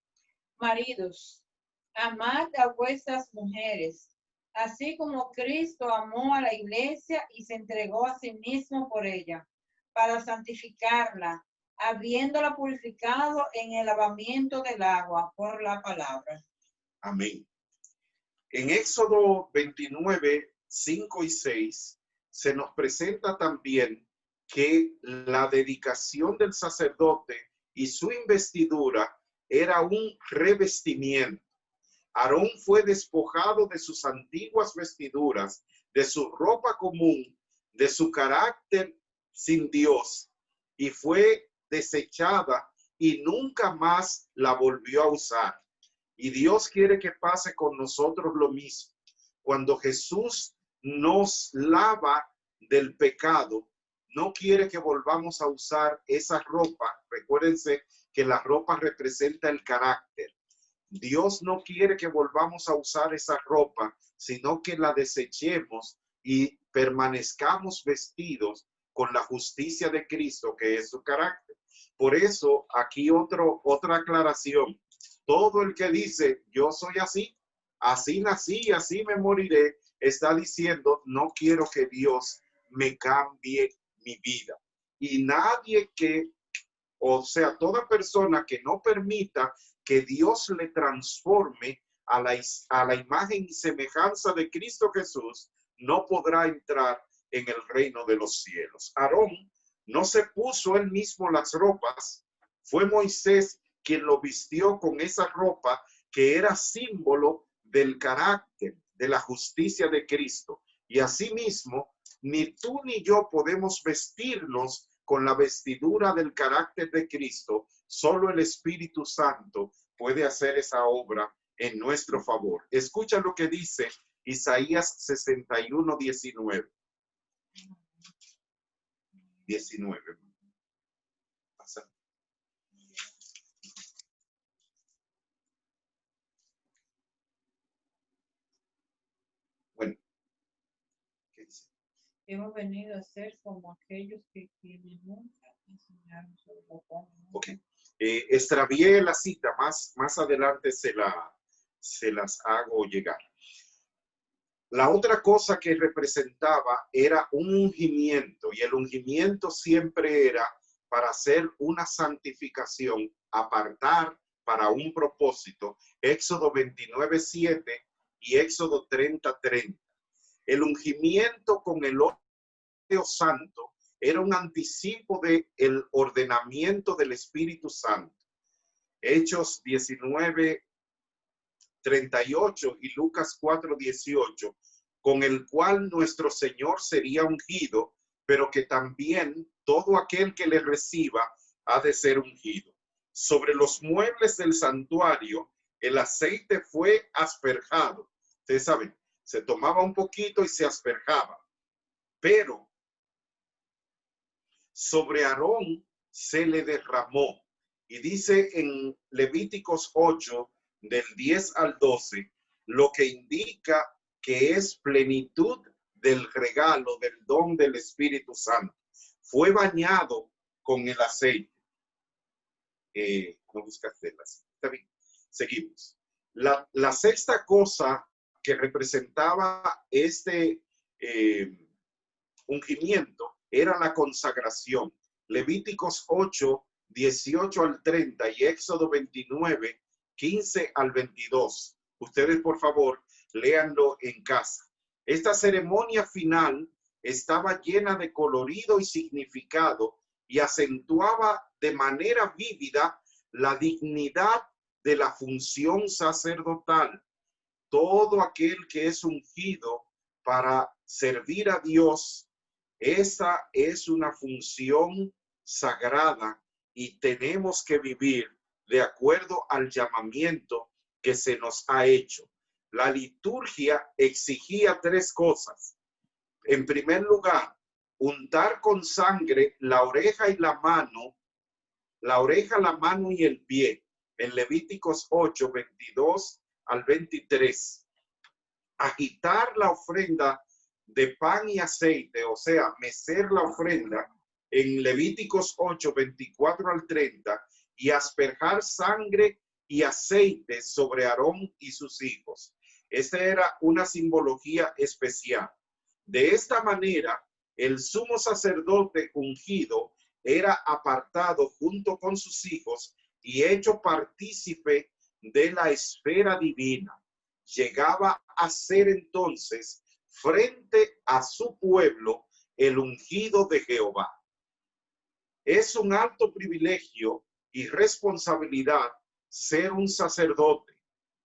Maridos, amad a vuestras mujeres, así como Cristo amó a la iglesia y se entregó a sí mismo por ella, para santificarla, habiéndola purificado en el lavamiento del agua por la palabra. Amén. En Éxodo 29, 5 y 6 se nos presenta también que la dedicación del sacerdote y su investidura era un revestimiento. Aarón fue despojado de sus antiguas vestiduras, de su ropa común, de su carácter sin Dios, y fue desechada y nunca más la volvió a usar. Y Dios quiere que pase con nosotros lo mismo. Cuando Jesús nos lava del pecado, no quiere que volvamos a usar esa ropa. Recuérdense que la ropa representa el carácter. Dios no quiere que volvamos a usar esa ropa, sino que la desechemos y permanezcamos vestidos con la justicia de Cristo, que es su carácter. Por eso, aquí otra aclaración. Todo el que dice, yo soy así, así nací, así me moriré, está diciendo, no quiero que Dios me cambie mi vida. Y nadie o sea, toda persona que no permita que Dios le transforme a la imagen y semejanza de Cristo Jesús, no podrá entrar en el reino de los cielos. Aarón no se puso él mismo las ropas, fue Moisés quien lo vistió con esa ropa que era símbolo del carácter, de la justicia de Cristo. Y asimismo, ni tú ni yo podemos vestirnos con la vestidura del carácter de Cristo. Solo el Espíritu Santo puede hacer esa obra en nuestro favor. Escucha lo que dice Isaías 61, 19. 19. Pasa. Bueno, ¿qué dice? Hemos venido a ser como aquellos que nunca enseñaron sobre lo bueno. Okay. Extravié la cita, más adelante se las hago llegar. La otra cosa que representaba era un ungimiento, y el ungimiento siempre era para hacer una santificación, apartar para un propósito. Éxodo 29:7 y Éxodo 30:30. El ungimiento con el óleo santo era un anticipo del ordenamiento del Espíritu Santo. Hechos 19:38 y Lucas 4:18, con el cual nuestro Señor sería ungido, pero que también todo aquel que le reciba ha de ser ungido. Sobre los muebles del santuario, el aceite fue asperjado. Ustedes saben, se tomaba un poquito y se asperjaba. Pero sobre Aarón se le derramó. Y dice en Levíticos 8, del 10 al 12, lo que indica que es plenitud del regalo, del don del Espíritu Santo. Fue bañado con el aceite. No buscaste el aceite. Está bien. Seguimos. La sexta cosa que representaba este ungimiento era la consagración. Levíticos 8, 18 al 30 y Éxodo 29, 15 al 22. Ustedes, por favor, léanlo en casa. Esta ceremonia final estaba llena de colorido y significado y acentuaba de manera vívida la dignidad de la función sacerdotal. Todo aquel que es ungido para servir a Dios, esa es una función sagrada y tenemos que vivir de acuerdo al llamamiento que se nos ha hecho. La liturgia exigía tres cosas. En primer lugar, untar con sangre la oreja y la mano y el pie. En Levíticos 8, 22 al 23. Agitar la ofrenda de pan y aceite, o sea, mecer la ofrenda en Levíticos 8, 24 al 30, y asperjar sangre y aceite sobre Aarón y sus hijos. Esta era una simbología especial. De esta manera, el sumo sacerdote ungido era apartado junto con sus hijos y hecho partícipe de la esfera divina. Llegaba a ser entonces, frente a su pueblo, el ungido de Jehová. Es un alto privilegio y responsabilidad ser un sacerdote,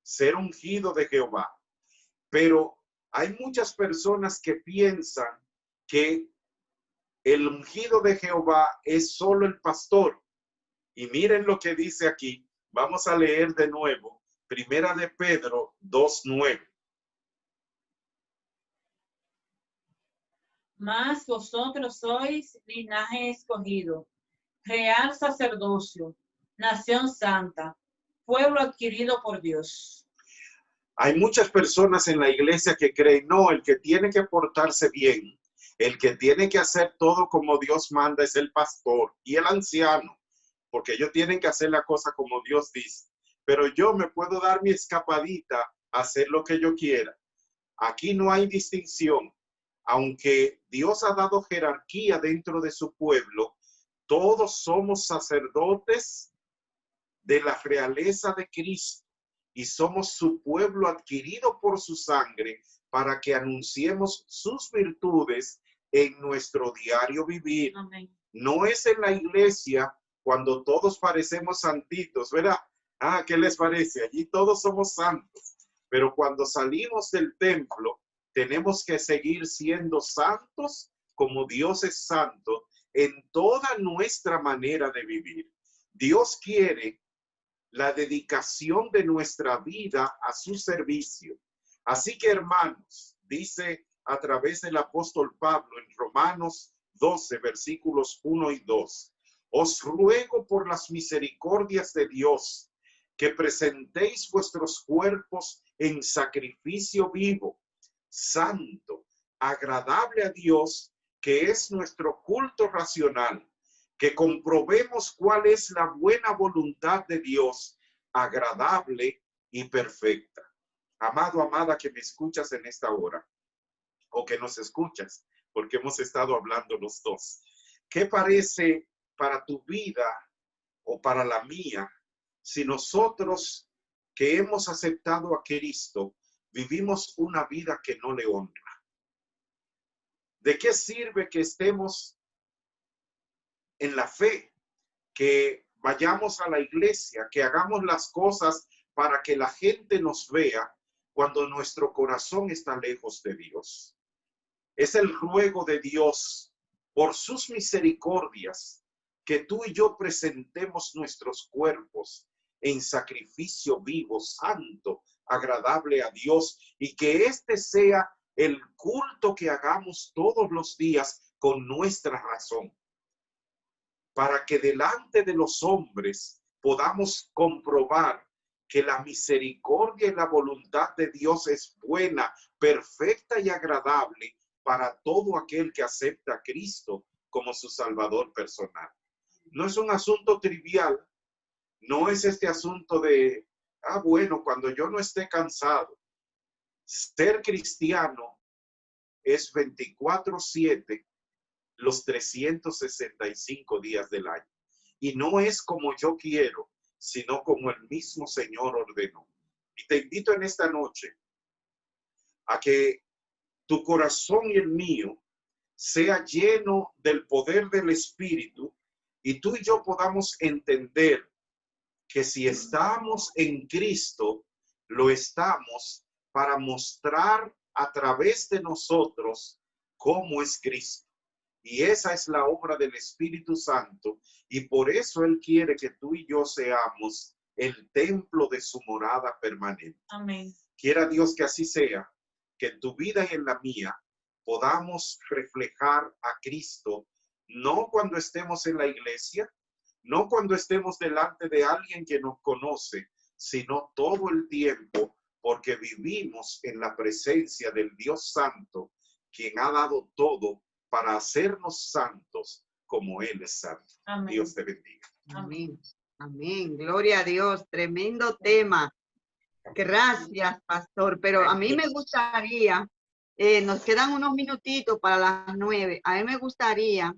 ser ungido de Jehová. Pero hay muchas personas que piensan que el ungido de Jehová es solo el pastor. Y miren lo que dice aquí. Vamos a leer de nuevo. Primera de Pedro 2:9. Mas vosotros sois linaje escogido, real sacerdocio, nación santa, pueblo adquirido por Dios. Hay muchas personas en la iglesia que creen, no, el que tiene que portarse bien, el que tiene que hacer todo como Dios manda es el pastor y el anciano, porque ellos tienen que hacer la cosa como Dios dice. Pero yo me puedo dar mi escapadita a hacer lo que yo quiera. Aquí no hay distinción. Aunque Dios ha dado jerarquía dentro de su pueblo, todos somos sacerdotes de la realeza de Cristo y somos su pueblo adquirido por su sangre para que anunciemos sus virtudes en nuestro diario vivir. Amén. No es en la iglesia cuando todos parecemos santitos, ¿verdad? ¿Qué les parece? Allí todos somos santos, pero cuando salimos del templo tenemos que seguir siendo santos como Dios es santo en toda nuestra manera de vivir. Dios quiere la dedicación de nuestra vida a su servicio. Así que, hermanos, dice a través del apóstol Pablo en Romanos 12, versículos 1 y 2, os ruego por las misericordias de Dios que presentéis vuestros cuerpos en sacrificio vivo, santo, agradable a Dios, que es nuestro culto racional, que comprobemos cuál es la buena voluntad de Dios, agradable y perfecta. Amado, amada, que me escuchas en esta hora, o que nos escuchas, porque hemos estado hablando los dos. ¿Qué parece para tu vida o para la mía si nosotros que hemos aceptado a Cristo vivimos una vida que no le honra? ¿De qué sirve que estemos en la fe, que vayamos a la iglesia, que hagamos las cosas para que la gente nos vea cuando nuestro corazón está lejos de Dios? Es el ruego de Dios por sus misericordias que tú y yo presentemos nuestros cuerpos en sacrificio vivo, santo, agradable a Dios, y que este sea el culto que hagamos todos los días con nuestra razón, para que delante de los hombres podamos comprobar que la misericordia y la voluntad de Dios es buena, perfecta y agradable para todo aquel que acepta a Cristo como su Salvador personal. No es un asunto trivial, no es este asunto de, bueno, cuando yo no esté cansado. Ser cristiano es 24/7, los 365 días del año. Y no es como yo quiero, sino como el mismo Señor ordenó. Y te invito en esta noche a que tu corazón y el mío sea lleno del poder del Espíritu y tú y yo podamos entender que si estamos en Cristo, lo estamos para mostrar a través de nosotros cómo es Cristo. Y esa es la obra del Espíritu Santo, y por eso Él quiere que tú y yo seamos el templo de su morada permanente. Amén. Quiera Dios que así sea, que en tu vida y en la mía podamos reflejar a Cristo, no cuando estemos en la iglesia, no cuando estemos delante de alguien que nos conoce, sino todo el tiempo, porque vivimos en la presencia del Dios Santo, quien ha dado todo para hacernos santos como Él es santo. Amén. Dios te bendiga. Amén. Amén. Gloria a Dios. Tremendo tema. Gracias, pastor. Pero a mí me gustaría, nos quedan unos minutitos para las 9. A mí me gustaría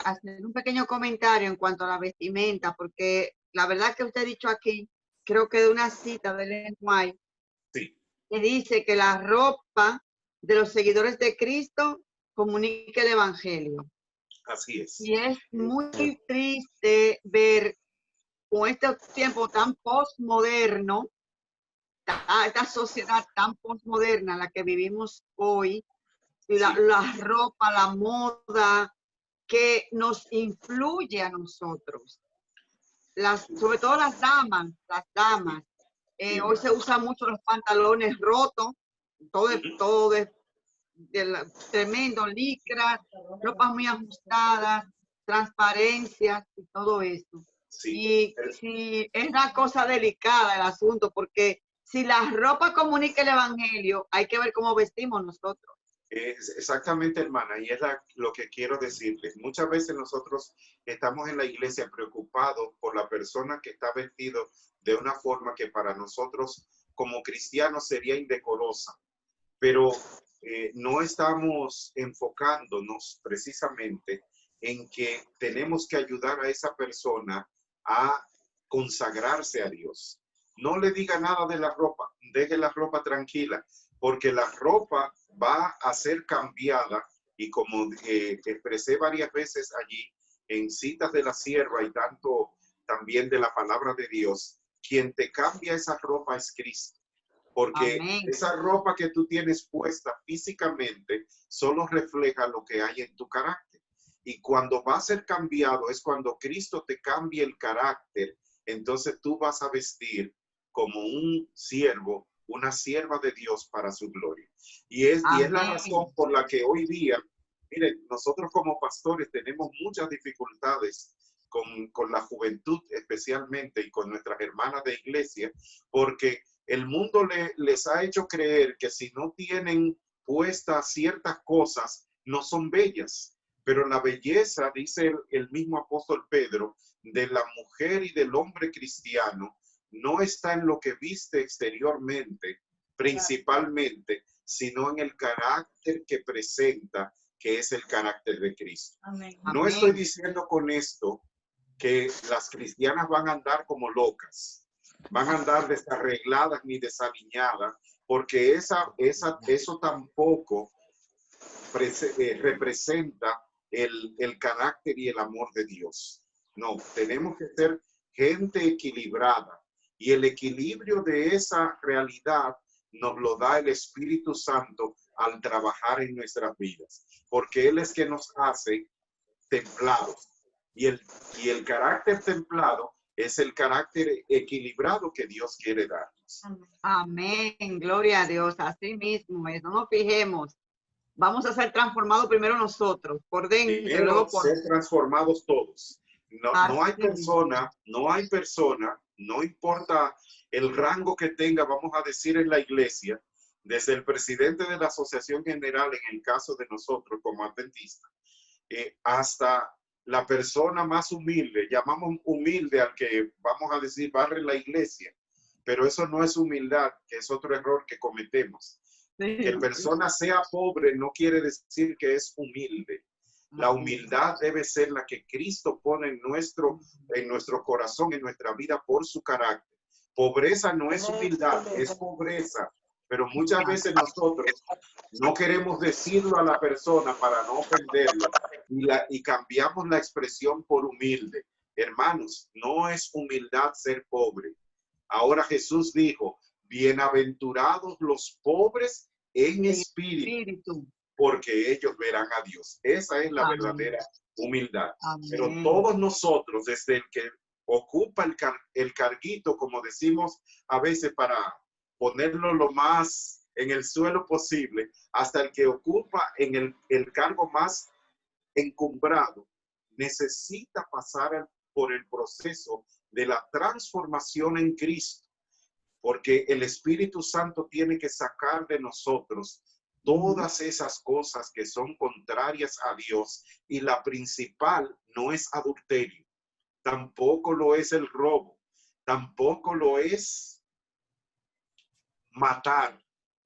hacer un pequeño comentario en cuanto a la vestimenta, porque la verdad que usted ha dicho aquí, creo que de una cita de Ellen White, Sí. que dice que la ropa de los seguidores de Cristo comunica el evangelio. Así es. Y es muy triste ver con este tiempo tan postmoderno, esta sociedad tan postmoderna en la que vivimos hoy, la ropa, la moda, que nos influye a nosotros. Sobre todo las damas. Hoy se usan mucho los pantalones rotos, todo de tremendo, licras, ropas muy ajustadas, transparencias y todo esto. Sí. Y es una cosa delicada el asunto, porque si la ropa comunica el evangelio, hay que ver cómo vestimos nosotros. Exactamente, hermana, y es lo que quiero decirles. Muchas veces nosotros estamos en la iglesia preocupados por la persona que está vestido de una forma que para nosotros como cristianos sería indecorosa, pero no estamos enfocándonos precisamente en que tenemos que ayudar a esa persona a consagrarse a Dios. No le diga nada de la ropa, deje la ropa tranquila, porque la ropa va a ser cambiada, y como expresé varias veces allí en citas de la sierva y tanto también de la palabra de Dios, quien te cambia esa ropa es Cristo. Porque Amén. esa ropa que tú tienes puesta físicamente solo refleja lo que hay en tu carácter. Y cuando va a ser cambiado es cuando Cristo te cambie el carácter. Entonces tú vas a vestir como un siervo, una sierva de Dios para su gloria. Y es la razón por la que hoy día, miren, nosotros como pastores tenemos muchas dificultades con la juventud especialmente y con nuestras hermanas de iglesia, porque el mundo les ha hecho creer que si no tienen puestas ciertas cosas, no son bellas. Pero la belleza, dice el mismo apóstol Pedro, de la mujer y del hombre cristiano, no está en lo que viste exteriormente, principalmente, sino en el carácter que presenta, que es el carácter de Cristo. Amén. No estoy diciendo con esto que las cristianas van a andar como locas, van a andar desarregladas ni desaliñadas, porque eso tampoco representa el carácter y el amor de Dios. No, tenemos que ser gente equilibrada, y el equilibrio de esa realidad nos lo da el Espíritu Santo al trabajar en nuestras vidas, porque Él es que nos hace templados, y el carácter templado es el carácter equilibrado que Dios quiere darnos. Amén, gloria a Dios, así mismo es. No nos fijemos, vamos a ser transformados primero nosotros, por dentro, Primero, luego por ser transformados todos. No hay persona, no importa el rango que tenga, vamos a decir, en la iglesia, desde el presidente de la Asociación General, en el caso de nosotros como adventistas, hasta la persona más humilde. Llamamos humilde al que, vamos a decir, barre la iglesia, pero eso no es humildad, que es otro error que cometemos. Que la persona sea pobre no quiere decir que es humilde. La humildad debe ser la que Cristo pone en nuestro corazón, en nuestra vida, por su carácter. Pobreza no es humildad, es pobreza. Pero muchas veces nosotros no queremos decirlo a la persona para no ofenderlo, y cambiamos la expresión por humilde. Hermanos, no es humildad ser pobre. Ahora Jesús dijo, bienaventurados los pobres en espíritu, porque ellos verán a Dios. Esa es la verdadera humildad. Pero todos nosotros, desde el que ocupa el carguito, como decimos a veces para ponerlo lo más en el suelo posible, hasta el que ocupa en el cargo más encumbrado, necesita pasar por el proceso de la transformación en Cristo, porque el Espíritu Santo tiene que sacar de nosotros todas esas cosas que son contrarias a Dios, y la principal no es adulterio, tampoco lo es el robo, tampoco lo es matar.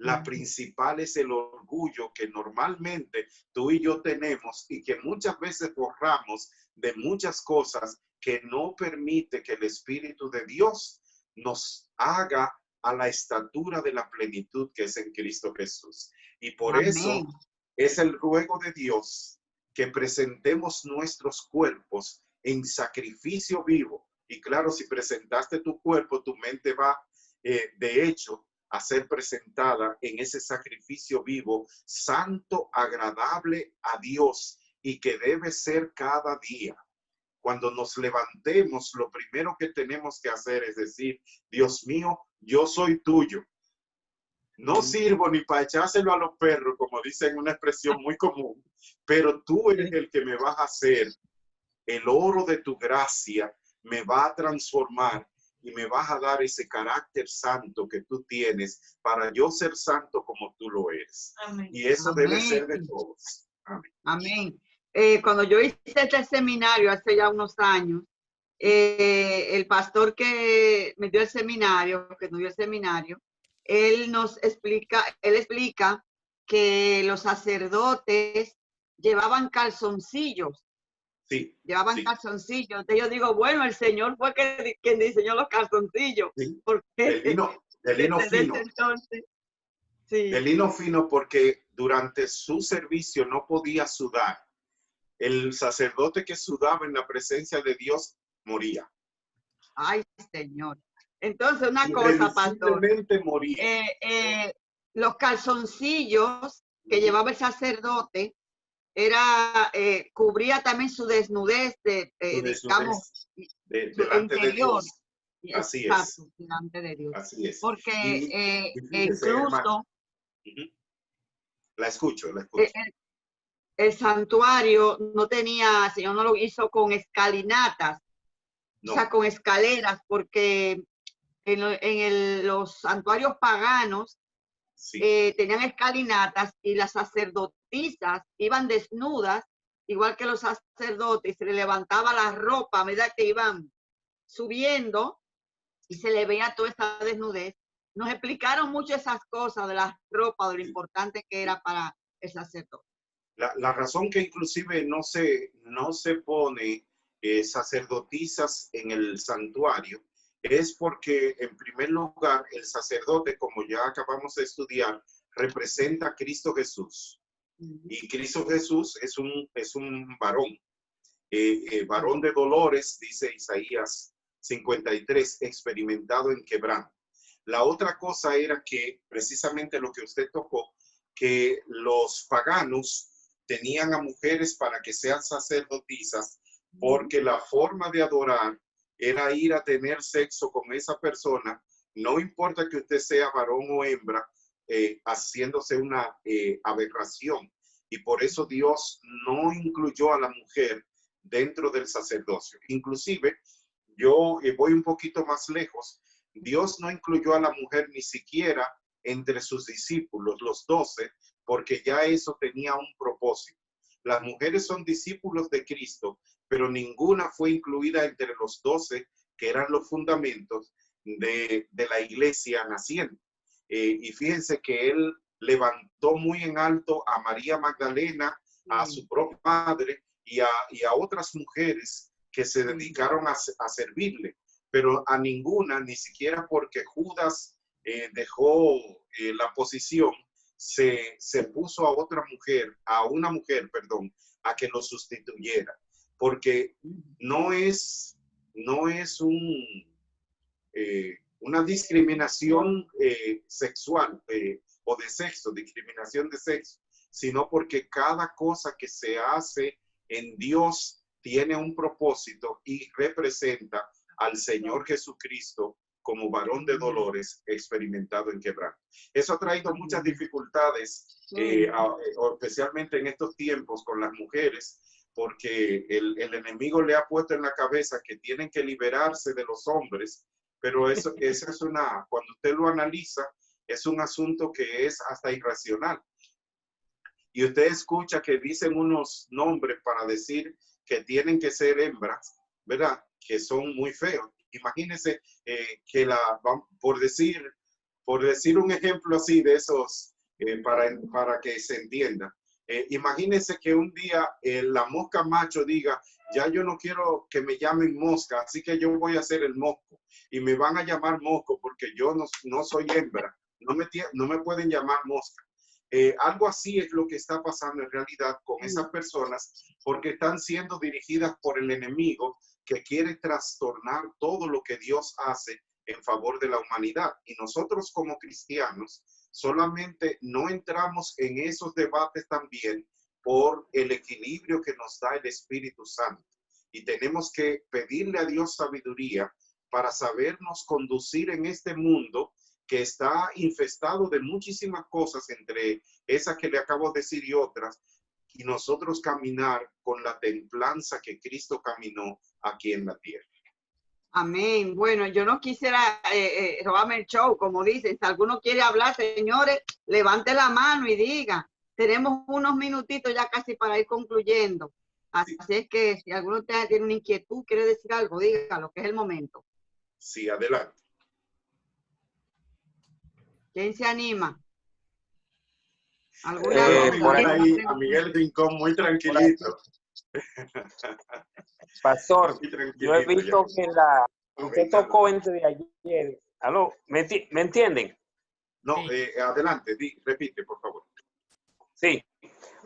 La principal es el orgullo que normalmente tú y yo tenemos y que muchas veces borramos de muchas cosas que no permite que el Espíritu de Dios nos haga a la estatura de la plenitud que es en Cristo Jesús. Y por eso es el ruego de Dios que presentemos nuestros cuerpos en sacrificio vivo. Y claro, si presentaste tu cuerpo, tu mente va, de hecho, a ser presentada en ese sacrificio vivo, santo, agradable a Dios, y que debe ser cada día. Cuando nos levantemos, lo primero que tenemos que hacer es decir: Dios mío, yo soy tuyo. No sirvo ni para echárselo a los perros, como dicen, una expresión muy común, pero tú eres el que me vas a hacer. El oro de tu gracia me va a transformar y me vas a dar ese carácter santo que tú tienes para yo ser santo como tú lo eres. Amén. Y eso debe ser de todos. Amén. Amén. Cuando yo hice este seminario hace ya unos años, el pastor que me dio el seminario, él explica que los sacerdotes llevaban calzoncillos. Sí. Llevaban calzoncillos. Entonces yo digo, bueno, el Señor fue quien diseñó los calzoncillos. Sí. Porque del lino fino. Entonces, sí. Del lino fino, porque durante su servicio no podía sudar. El sacerdote que sudaba en la presencia de Dios moría. Ay, Señor. Entonces, una cosa, pastor. Moría. Los calzoncillos que llevaba el sacerdote cubría también su desnudez, digamos, delante de Dios. Así exacto, es. delante de Dios. Así es. Porque fíjese, incluso la escucho. El santuario no tenía, el Señor no lo hizo con escalinatas, no. O sea, con escaleras, porque los santuarios paganos tenían escalinatas y las sacerdotisas iban desnudas, igual que los sacerdotes, se le levantaba la ropa a medida que iban subiendo y se le veía toda esta desnudez. Nos explicaron mucho esas cosas de las ropas, de lo importante que era para el sacerdote. La razón que inclusive no se pone sacerdotisas en el santuario es porque, en primer lugar, el sacerdote, como ya acabamos de estudiar, representa a Cristo Jesús. Y Cristo Jesús es un varón, varón de dolores, dice Isaías 53, experimentado en quebranto. La otra cosa era que, precisamente lo que usted tocó, que los paganos tenían a mujeres para que sean sacerdotisas, porque la forma de adorar era ir a tener sexo con esa persona, no importa que usted sea varón o hembra, haciéndose una aberración. Y por eso Dios no incluyó a la mujer dentro del sacerdocio. Inclusive, yo voy un poquito más lejos, Dios no incluyó a la mujer ni siquiera entre sus discípulos, los 12, porque ya eso tenía un propósito. Las mujeres son discípulos de Cristo, pero ninguna fue incluida entre los 12, que eran los fundamentos de la iglesia naciente. Y fíjense que él levantó muy en alto a María Magdalena, a su propia madre y a otras mujeres que se dedicaron a servirle, pero a ninguna, ni siquiera porque Judas dejó la posición, se puso a una mujer, a que lo sustituyera, porque no es una discriminación sexual o de sexo, discriminación de sexo, sino porque cada cosa que se hace en Dios tiene un propósito y representa al Señor Jesucristo como varón de dolores experimentado en quebranto. Eso ha traído muchas dificultades, especialmente en estos tiempos con las mujeres, porque el enemigo le ha puesto en la cabeza que tienen que liberarse de los hombres, pero eso es cuando usted lo analiza, es un asunto que es hasta irracional, y usted escucha que dicen unos nombres para decir que tienen que ser hembras, ¿verdad? Que son muy feos. Imagínense que por decir un ejemplo así de esos, para que se entienda. Imagínense que un día la mosca macho diga, ya yo no quiero que me llamen mosca, así que yo voy a ser el mosco. Y me van a llamar mosco porque yo no soy hembra. No me pueden llamar mosca. Algo así es lo que está pasando en realidad con esas personas, porque están siendo dirigidas por el enemigo que quiere trastornar todo lo que Dios hace en favor de la humanidad. Y nosotros como cristianos solamente no entramos en esos debates también por el equilibrio que nos da el Espíritu Santo. Y tenemos que pedirle a Dios sabiduría para sabernos conducir en este mundo que está infestado de muchísimas cosas, entre esas que le acabo de decir y otras, y nosotros caminar con la templanza que Cristo caminó aquí en la tierra. Amén. Bueno, yo no quisiera robarme el show, como dicen. Si alguno quiere hablar, señores, levante la mano y diga. Tenemos unos minutitos ya casi para ir concluyendo. Así es que si alguno tiene una inquietud, quiere decir algo, dígalo, que es el momento. Sí, adelante. ¿Quién se anima? Por ahí a Miguel Rincón muy tranquilito. Pastor, muy tranquilito, yo he visto que usted tocó antes de ayer. ¿Aló? ¿Me entienden? No, adelante, repite, por favor. Sí,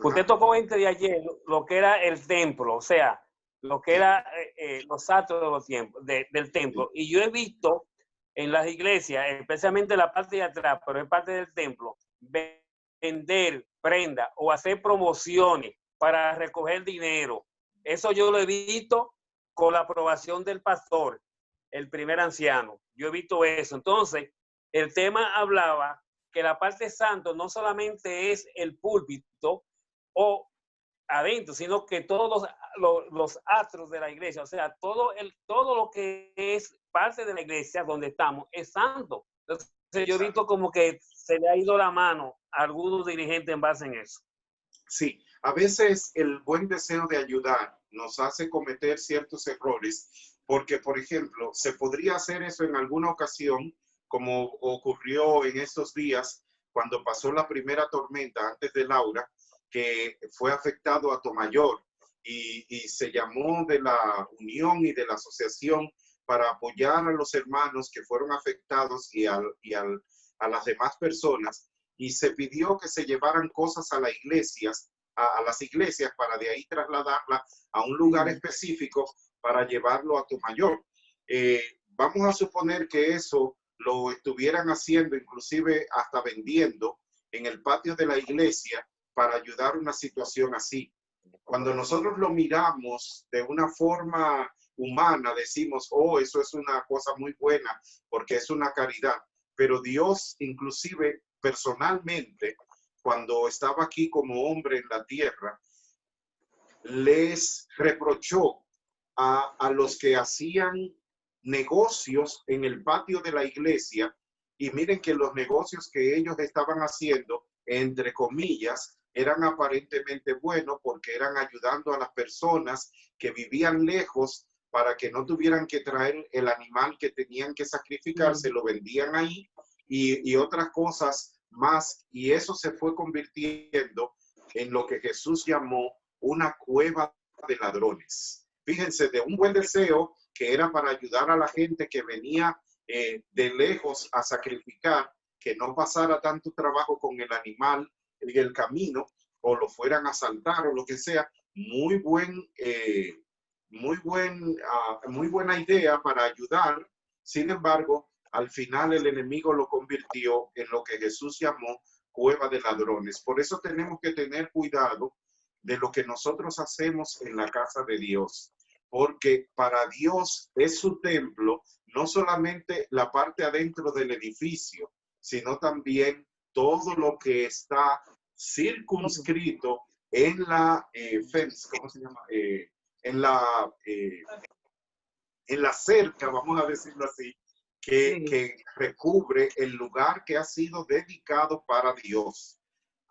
usted tocó antes de ayer lo que era el templo, o sea, lo que era los actos de los tiempos, del templo. Y yo he visto en las iglesias, especialmente la parte de atrás, pero es parte del templo, vender prenda o hacer promociones para recoger dinero. Eso yo lo he visto con la aprobación del pastor, el primer anciano. Yo he visto eso. Entonces, el tema hablaba que la parte santo no solamente es el púlpito o adentro, sino que todos los astros de la iglesia, o sea, todo lo que es parte de la iglesia donde estamos es santo. Entonces, yo he visto como que se le ha ido la mano a algunos dirigentes en base en eso. Sí, a veces el buen deseo de ayudar nos hace cometer ciertos errores, porque, por ejemplo, se podría hacer eso en alguna ocasión, como ocurrió en estos días cuando pasó la primera tormenta antes de Laura, que fue afectado a Tomayor, y se llamó de la unión y de la asociación para apoyar a los hermanos que fueron afectados y a las demás personas, y se pidió que se llevaran cosas a las iglesias para de ahí trasladarla a un lugar específico para llevarlo a Tomayor. Vamos a suponer que eso lo estuvieran haciendo, inclusive hasta vendiendo en el patio de la iglesia para ayudar a una situación así. Cuando nosotros lo miramos de una forma humana, decimos, oh, eso es una cosa muy buena porque es una caridad. Pero Dios, inclusive personalmente, cuando estaba aquí como hombre en la tierra, les reprochó a los que hacían negocios en el patio de la iglesia, y miren que los negocios que ellos estaban haciendo, entre comillas, eran aparentemente buenos porque eran ayudando a las personas que vivían lejos para que no tuvieran que traer el animal que tenían que sacrificar, se lo vendían ahí y otras cosas más, y eso se fue convirtiendo en lo que Jesús llamó una cueva de ladrones. Fíjense, de un buen deseo que era para ayudar a la gente que venía de lejos a sacrificar, que no pasara tanto trabajo con el animal en el camino, o lo fueran a asaltar o lo que sea. Muy buena idea para ayudar. Sin embargo, al final el enemigo lo convirtió en lo que Jesús llamó cueva de ladrones. Por eso tenemos que tener cuidado de lo que nosotros hacemos en la casa de Dios, porque para Dios es su templo, no solamente la parte adentro del edificio, sino también todo lo que está circunscrito en la fence, ¿cómo se llama? En la cerca, vamos a decirlo así, que recubre el lugar que ha sido dedicado para Dios.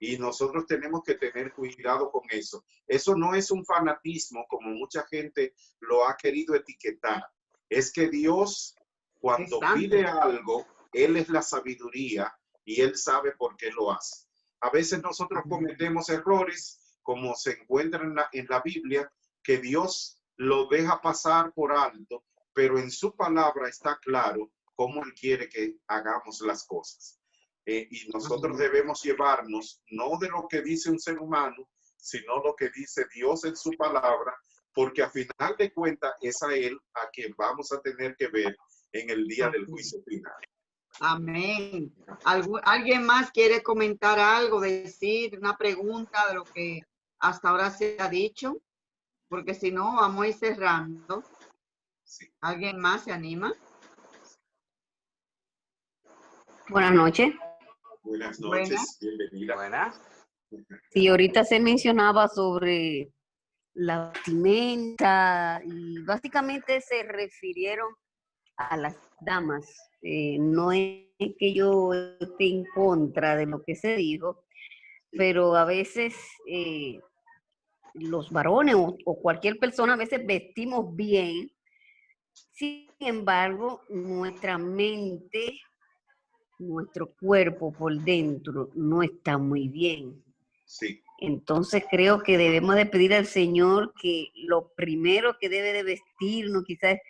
Y nosotros tenemos que tener cuidado con eso. Eso no es un fanatismo como mucha gente lo ha querido etiquetar. Es que Dios, cuando pide algo, Él es la sabiduría y Él sabe por qué lo hace. A veces nosotros cometemos errores, como se encuentra en la Biblia, que Dios lo deja pasar por alto, pero en su palabra está claro cómo Él quiere que hagamos las cosas. Y nosotros debemos llevarnos no de lo que dice un ser humano, sino lo que dice Dios en su palabra, porque a final de cuentas es a Él a quien vamos a tener que ver en el día del juicio final. Amén. ¿Alguien más quiere comentar algo, decir una pregunta de lo que hasta ahora se ha dicho? Porque si no, vamos a ir cerrando. Sí. ¿Alguien más se anima? Buenas noches. Buenas noches, bienvenida. Buenas. Sí, ahorita se mencionaba sobre la vestimenta y básicamente se refirieron a las damas. No es que yo esté en contra de lo que se dijo, pero a veces los varones o cualquier persona a veces vestimos bien. Sin embargo, nuestra mente, nuestro cuerpo por dentro no está muy bien. Sí. Entonces creo que debemos de pedir al Señor que lo primero que debe de vestirnos quizás es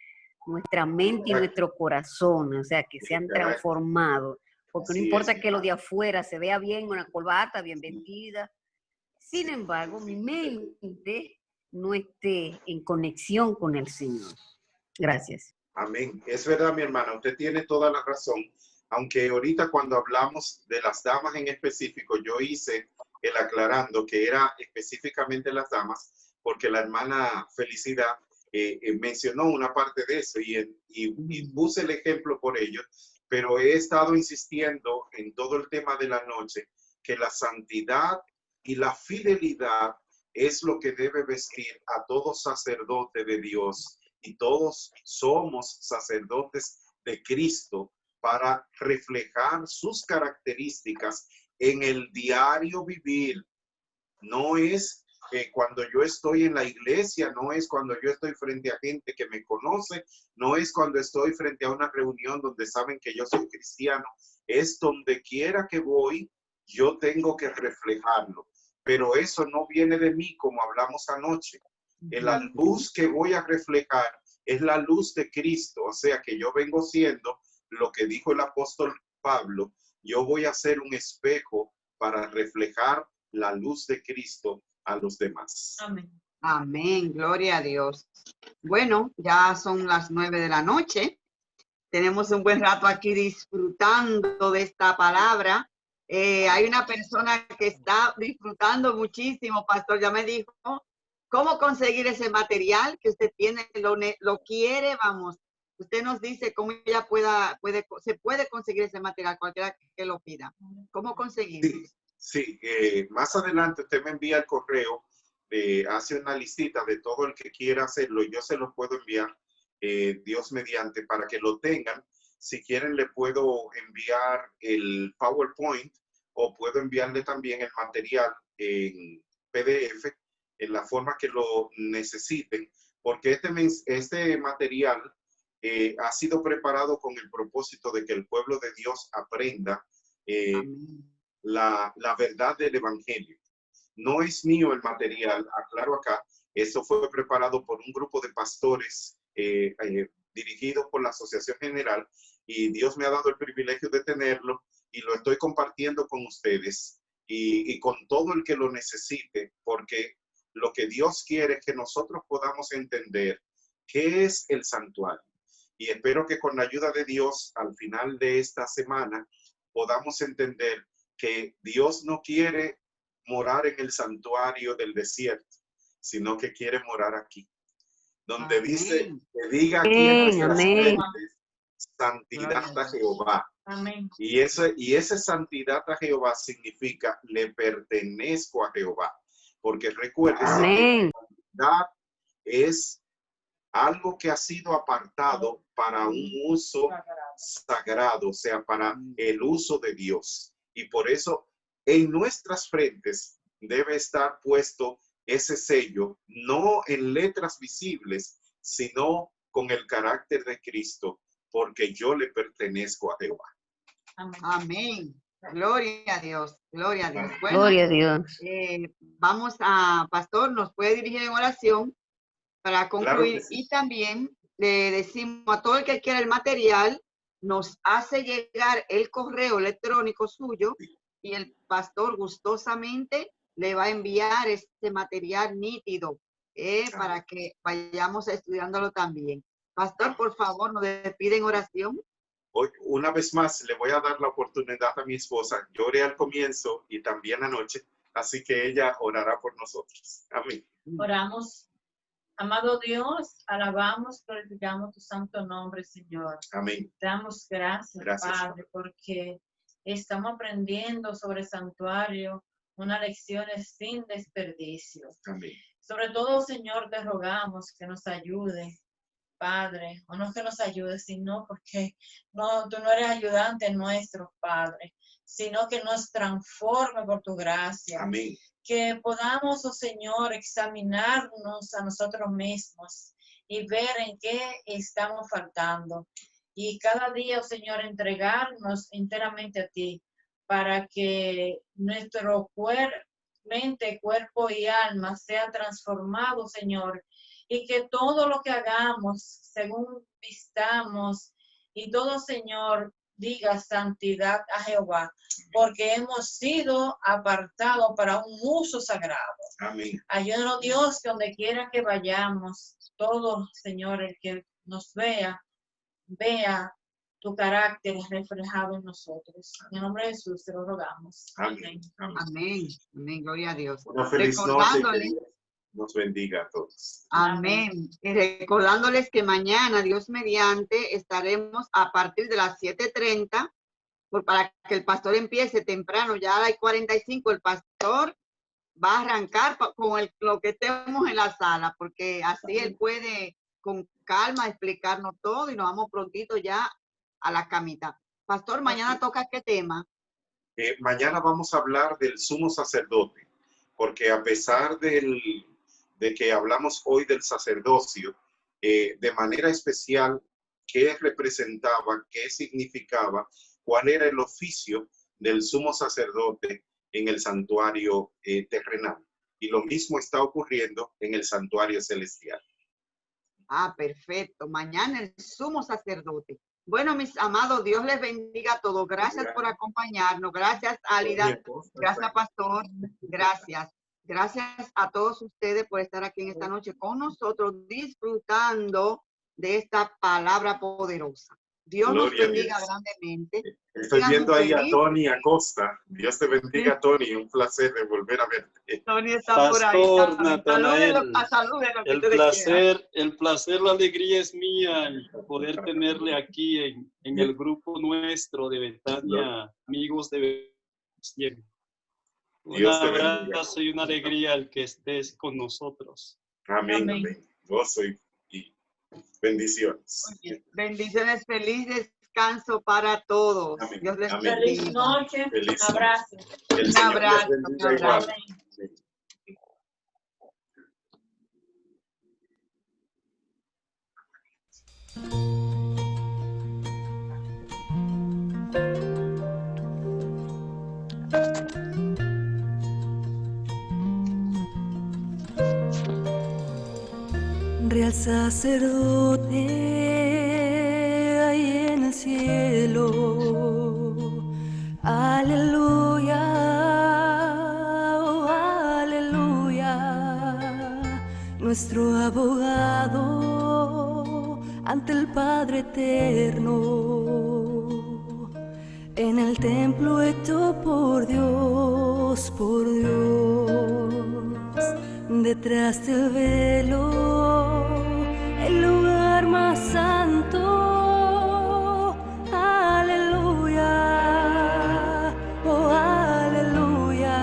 nuestra mente y nuestro corazón, o sea, que sean transformados, porque no importa que lo de afuera se vea bien, una corbata bien vestida, sin embargo, mi mente no esté en conexión con el Señor. Gracias. Amén. Es verdad, mi hermana, usted tiene toda la razón. Aunque ahorita cuando hablamos de las damas en específico, yo hice el aclarando que era específicamente las damas, porque la hermana Felicidad mencionó una parte de eso y puse el ejemplo por ello, pero he estado insistiendo en todo el tema de la noche, que la santidad y la fidelidad es lo que debe vestir a todo sacerdote de Dios, y todos somos sacerdotes de Cristo para reflejar sus características en el diario vivir. No es cuando yo estoy en la iglesia, no es cuando yo estoy frente a gente que me conoce, no es cuando estoy frente a una reunión donde saben que yo soy cristiano, es donde quiera que voy, yo tengo que reflejarlo. Pero eso no viene de mí, como hablamos anoche. La luz que voy a reflejar es la luz de Cristo, o sea que yo vengo siendo lo que dijo el apóstol Pablo, yo voy a ser un espejo para reflejar la luz de Cristo a los demás. Amén. Amén, gloria a Dios. Bueno, ya son las 9 de la noche. Tenemos un buen rato aquí disfrutando de esta palabra. Hay una persona que está disfrutando muchísimo, pastor, ya me dijo, ¿cómo conseguir ese material que usted tiene? Lo quiere, vamos. Usted nos dice cómo ella se puede conseguir ese material, cualquiera que lo pida. ¿Cómo conseguirlo? Sí, más adelante usted me envía el correo, hace una listita de todo el que quiera hacerlo y yo se los puedo enviar, Dios mediante, para que lo tengan. Si quieren le puedo enviar el PowerPoint o puedo enviarle también el material en PDF en la forma que lo necesiten, porque este material ha sido preparado con el propósito de que el pueblo de Dios aprenda la verdad del evangelio. No es mío el material, aclaro acá, eso fue preparado por un grupo de pastores dirigidos por la Asociación General y Dios me ha dado el privilegio de tenerlo y lo estoy compartiendo con ustedes y con todo el que lo necesite, porque lo que Dios quiere es que nosotros podamos entender qué es el santuario. Y espero que con la ayuda de Dios al final de esta semana podamos entender que Dios no quiere morar en el santuario del desierto, sino que quiere morar aquí. Donde dice, que diga aquí en nuestras mentes, santidad a Jehová. Amén. Y esa santidad a Jehová significa, le pertenezco a Jehová. Porque recuérdese que la santidad es algo que ha sido apartado para un uso sagrado, o sea, para el uso de Dios. Y por eso en nuestras frentes debe estar puesto ese sello, no en letras visibles, sino con el carácter de Cristo, porque yo le pertenezco a Jehová. Amén. Amén. Gloria a Dios, gloria a Dios. Bueno, Gloria a Dios. vamos a, pastor, nos puede dirigir en oración para concluir. que sí. Y también le decimos a todo el que quiera el material, nos hace llegar el correo electrónico suyo y el pastor gustosamente le va a enviar este material nítido para que vayamos estudiándolo también. Pastor, por favor, nos despide en oración. Hoy, una vez más, le voy a dar la oportunidad a mi esposa. Yo oré al comienzo y también anoche, así que ella orará por nosotros. Amén. Oramos. Amado Dios, alabamos, glorificamos tu santo nombre, Señor. Amén. Te damos gracias, Gracias, Padre, porque estamos aprendiendo sobre el santuario unas lecciones sin desperdicio. Amén. Sobre todo, Señor, te rogamos que nos ayude, Padre, o no que nos ayude, sino porque tú no eres ayudante nuestro, Padre, sino que nos transforme por tu gracia. Amén. Que podamos, oh Señor, examinarnos a nosotros mismos y ver en qué estamos faltando. Y cada día, oh Señor, entregarnos enteramente a ti para que nuestro mente, cuerpo y alma sea transformado, Señor, y que todo lo que hagamos, según vistamos, y todo, Señor, diga santidad a Jehová, porque hemos sido apartados para un uso sagrado. Amén. Ayúdanos, Dios, que donde quiera que vayamos, todo, Señor, el que nos vea tu carácter reflejado en nosotros. En el nombre de Jesús te lo rogamos. Amén. Amén. Amén. Amén. Gloria a Dios. Una feliz noche. Recordándoles, Que Dios nos bendiga a todos. amén. Y recordándoles que mañana, Dios mediante, estaremos a partir de las 7:30, para que el pastor empiece temprano, ya hay 45, el pastor va a arrancar con lo que estemos en la sala, porque así él puede con calma explicarnos todo y nos vamos prontito ya a la camita. Pastor, mañana toca ¿qué tema? Mañana vamos a hablar del sumo sacerdote, porque a pesar de que hablamos hoy del sacerdocio, de manera especial, qué representaba, qué significaba, cuál era el oficio del sumo sacerdote en el santuario terrenal. Y lo mismo está ocurriendo en el santuario celestial. Ah, perfecto. Mañana el sumo sacerdote. Bueno, mis amados, Dios les bendiga a todos. Gracias por acompañarnos. Gracias, Álida. Gracias, pastor. Gracias. Gracias a todos ustedes por estar aquí en esta noche con nosotros, disfrutando de esta palabra poderosa. Dios nos bendiga grandemente. Estoy viendo ahí a Tony Acosta. Dios te bendiga, Tony. Un placer de volver a verte. Tony está Pastor por ahí. Natanael, El placer, la alegría es mía poder tenerle aquí en el grupo nuestro de Betania, amigos de Betania. Un abrazo y una alegría al que estés con nosotros. Amén. Amén. Gozo y bendiciones. Bendiciones, feliz descanso para todos. Amén. Dios les Amén. bendiga. Feliz noche. Feliz Un abrazo. Un abrazo. Real sacerdote ahí en el cielo, aleluya, oh, aleluya, nuestro abogado ante el Padre eterno, en el templo hecho por Dios, detrás del velo, el lugar más santo, aleluya, oh aleluya,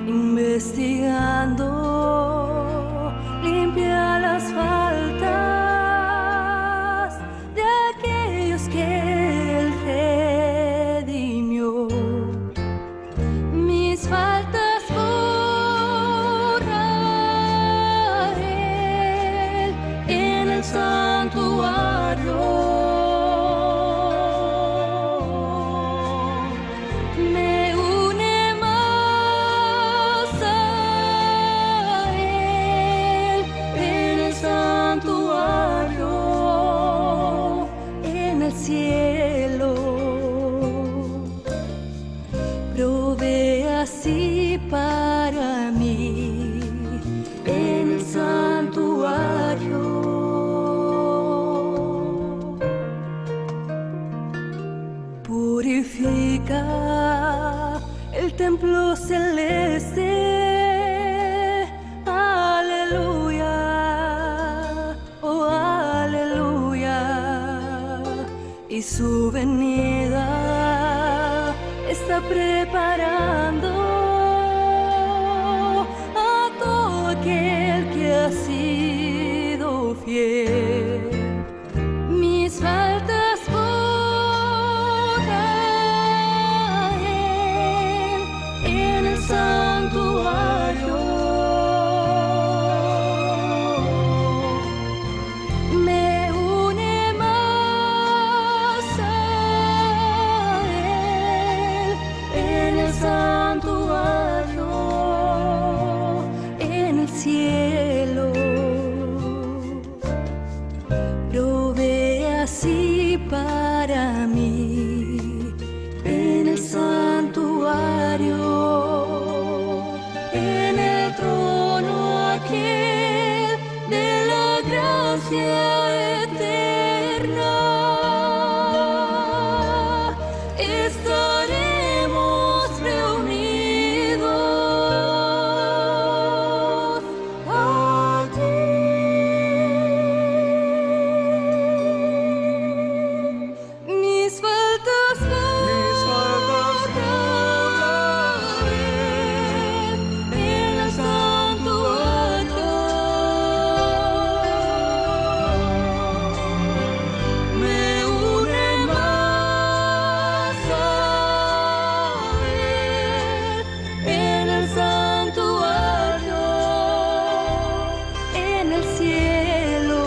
investigando, limpia las faltas de aquellos que Él redimió. me une más a Él en el santuario, en el cielo. Provee así para mí en el santuario. Purifica el templo celeste. Aleluya, oh aleluya. Y su venida está preparando a todo aquel que ha sido fiel. Mis faltas borra Él en el santuario. Me une más a Él en el santuario, en el cielo. Provee así para mí en el santuario, en el trono aquel de la gracia eterna. Estaremos reunidos allí. Mis faltas borra Él en el santuario. Me une más a Él en el santuario, en el cielo.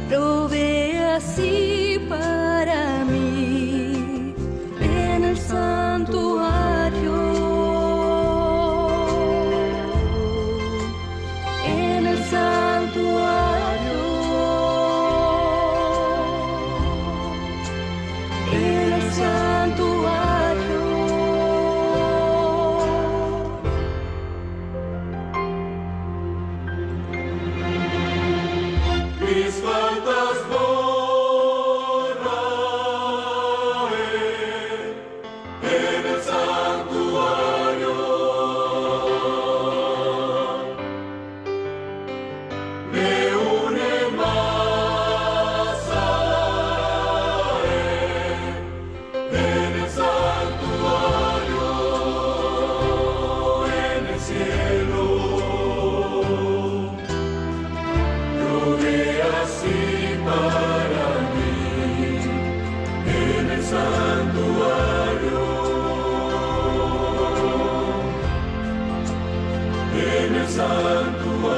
Provee así para mí en el santuario, en el santuario, en el santuario. Mis faltas borra Él en el santuario. Me une más a Él en el santuario, en el cielo. Provee así para mí en el santuario, en el santuario.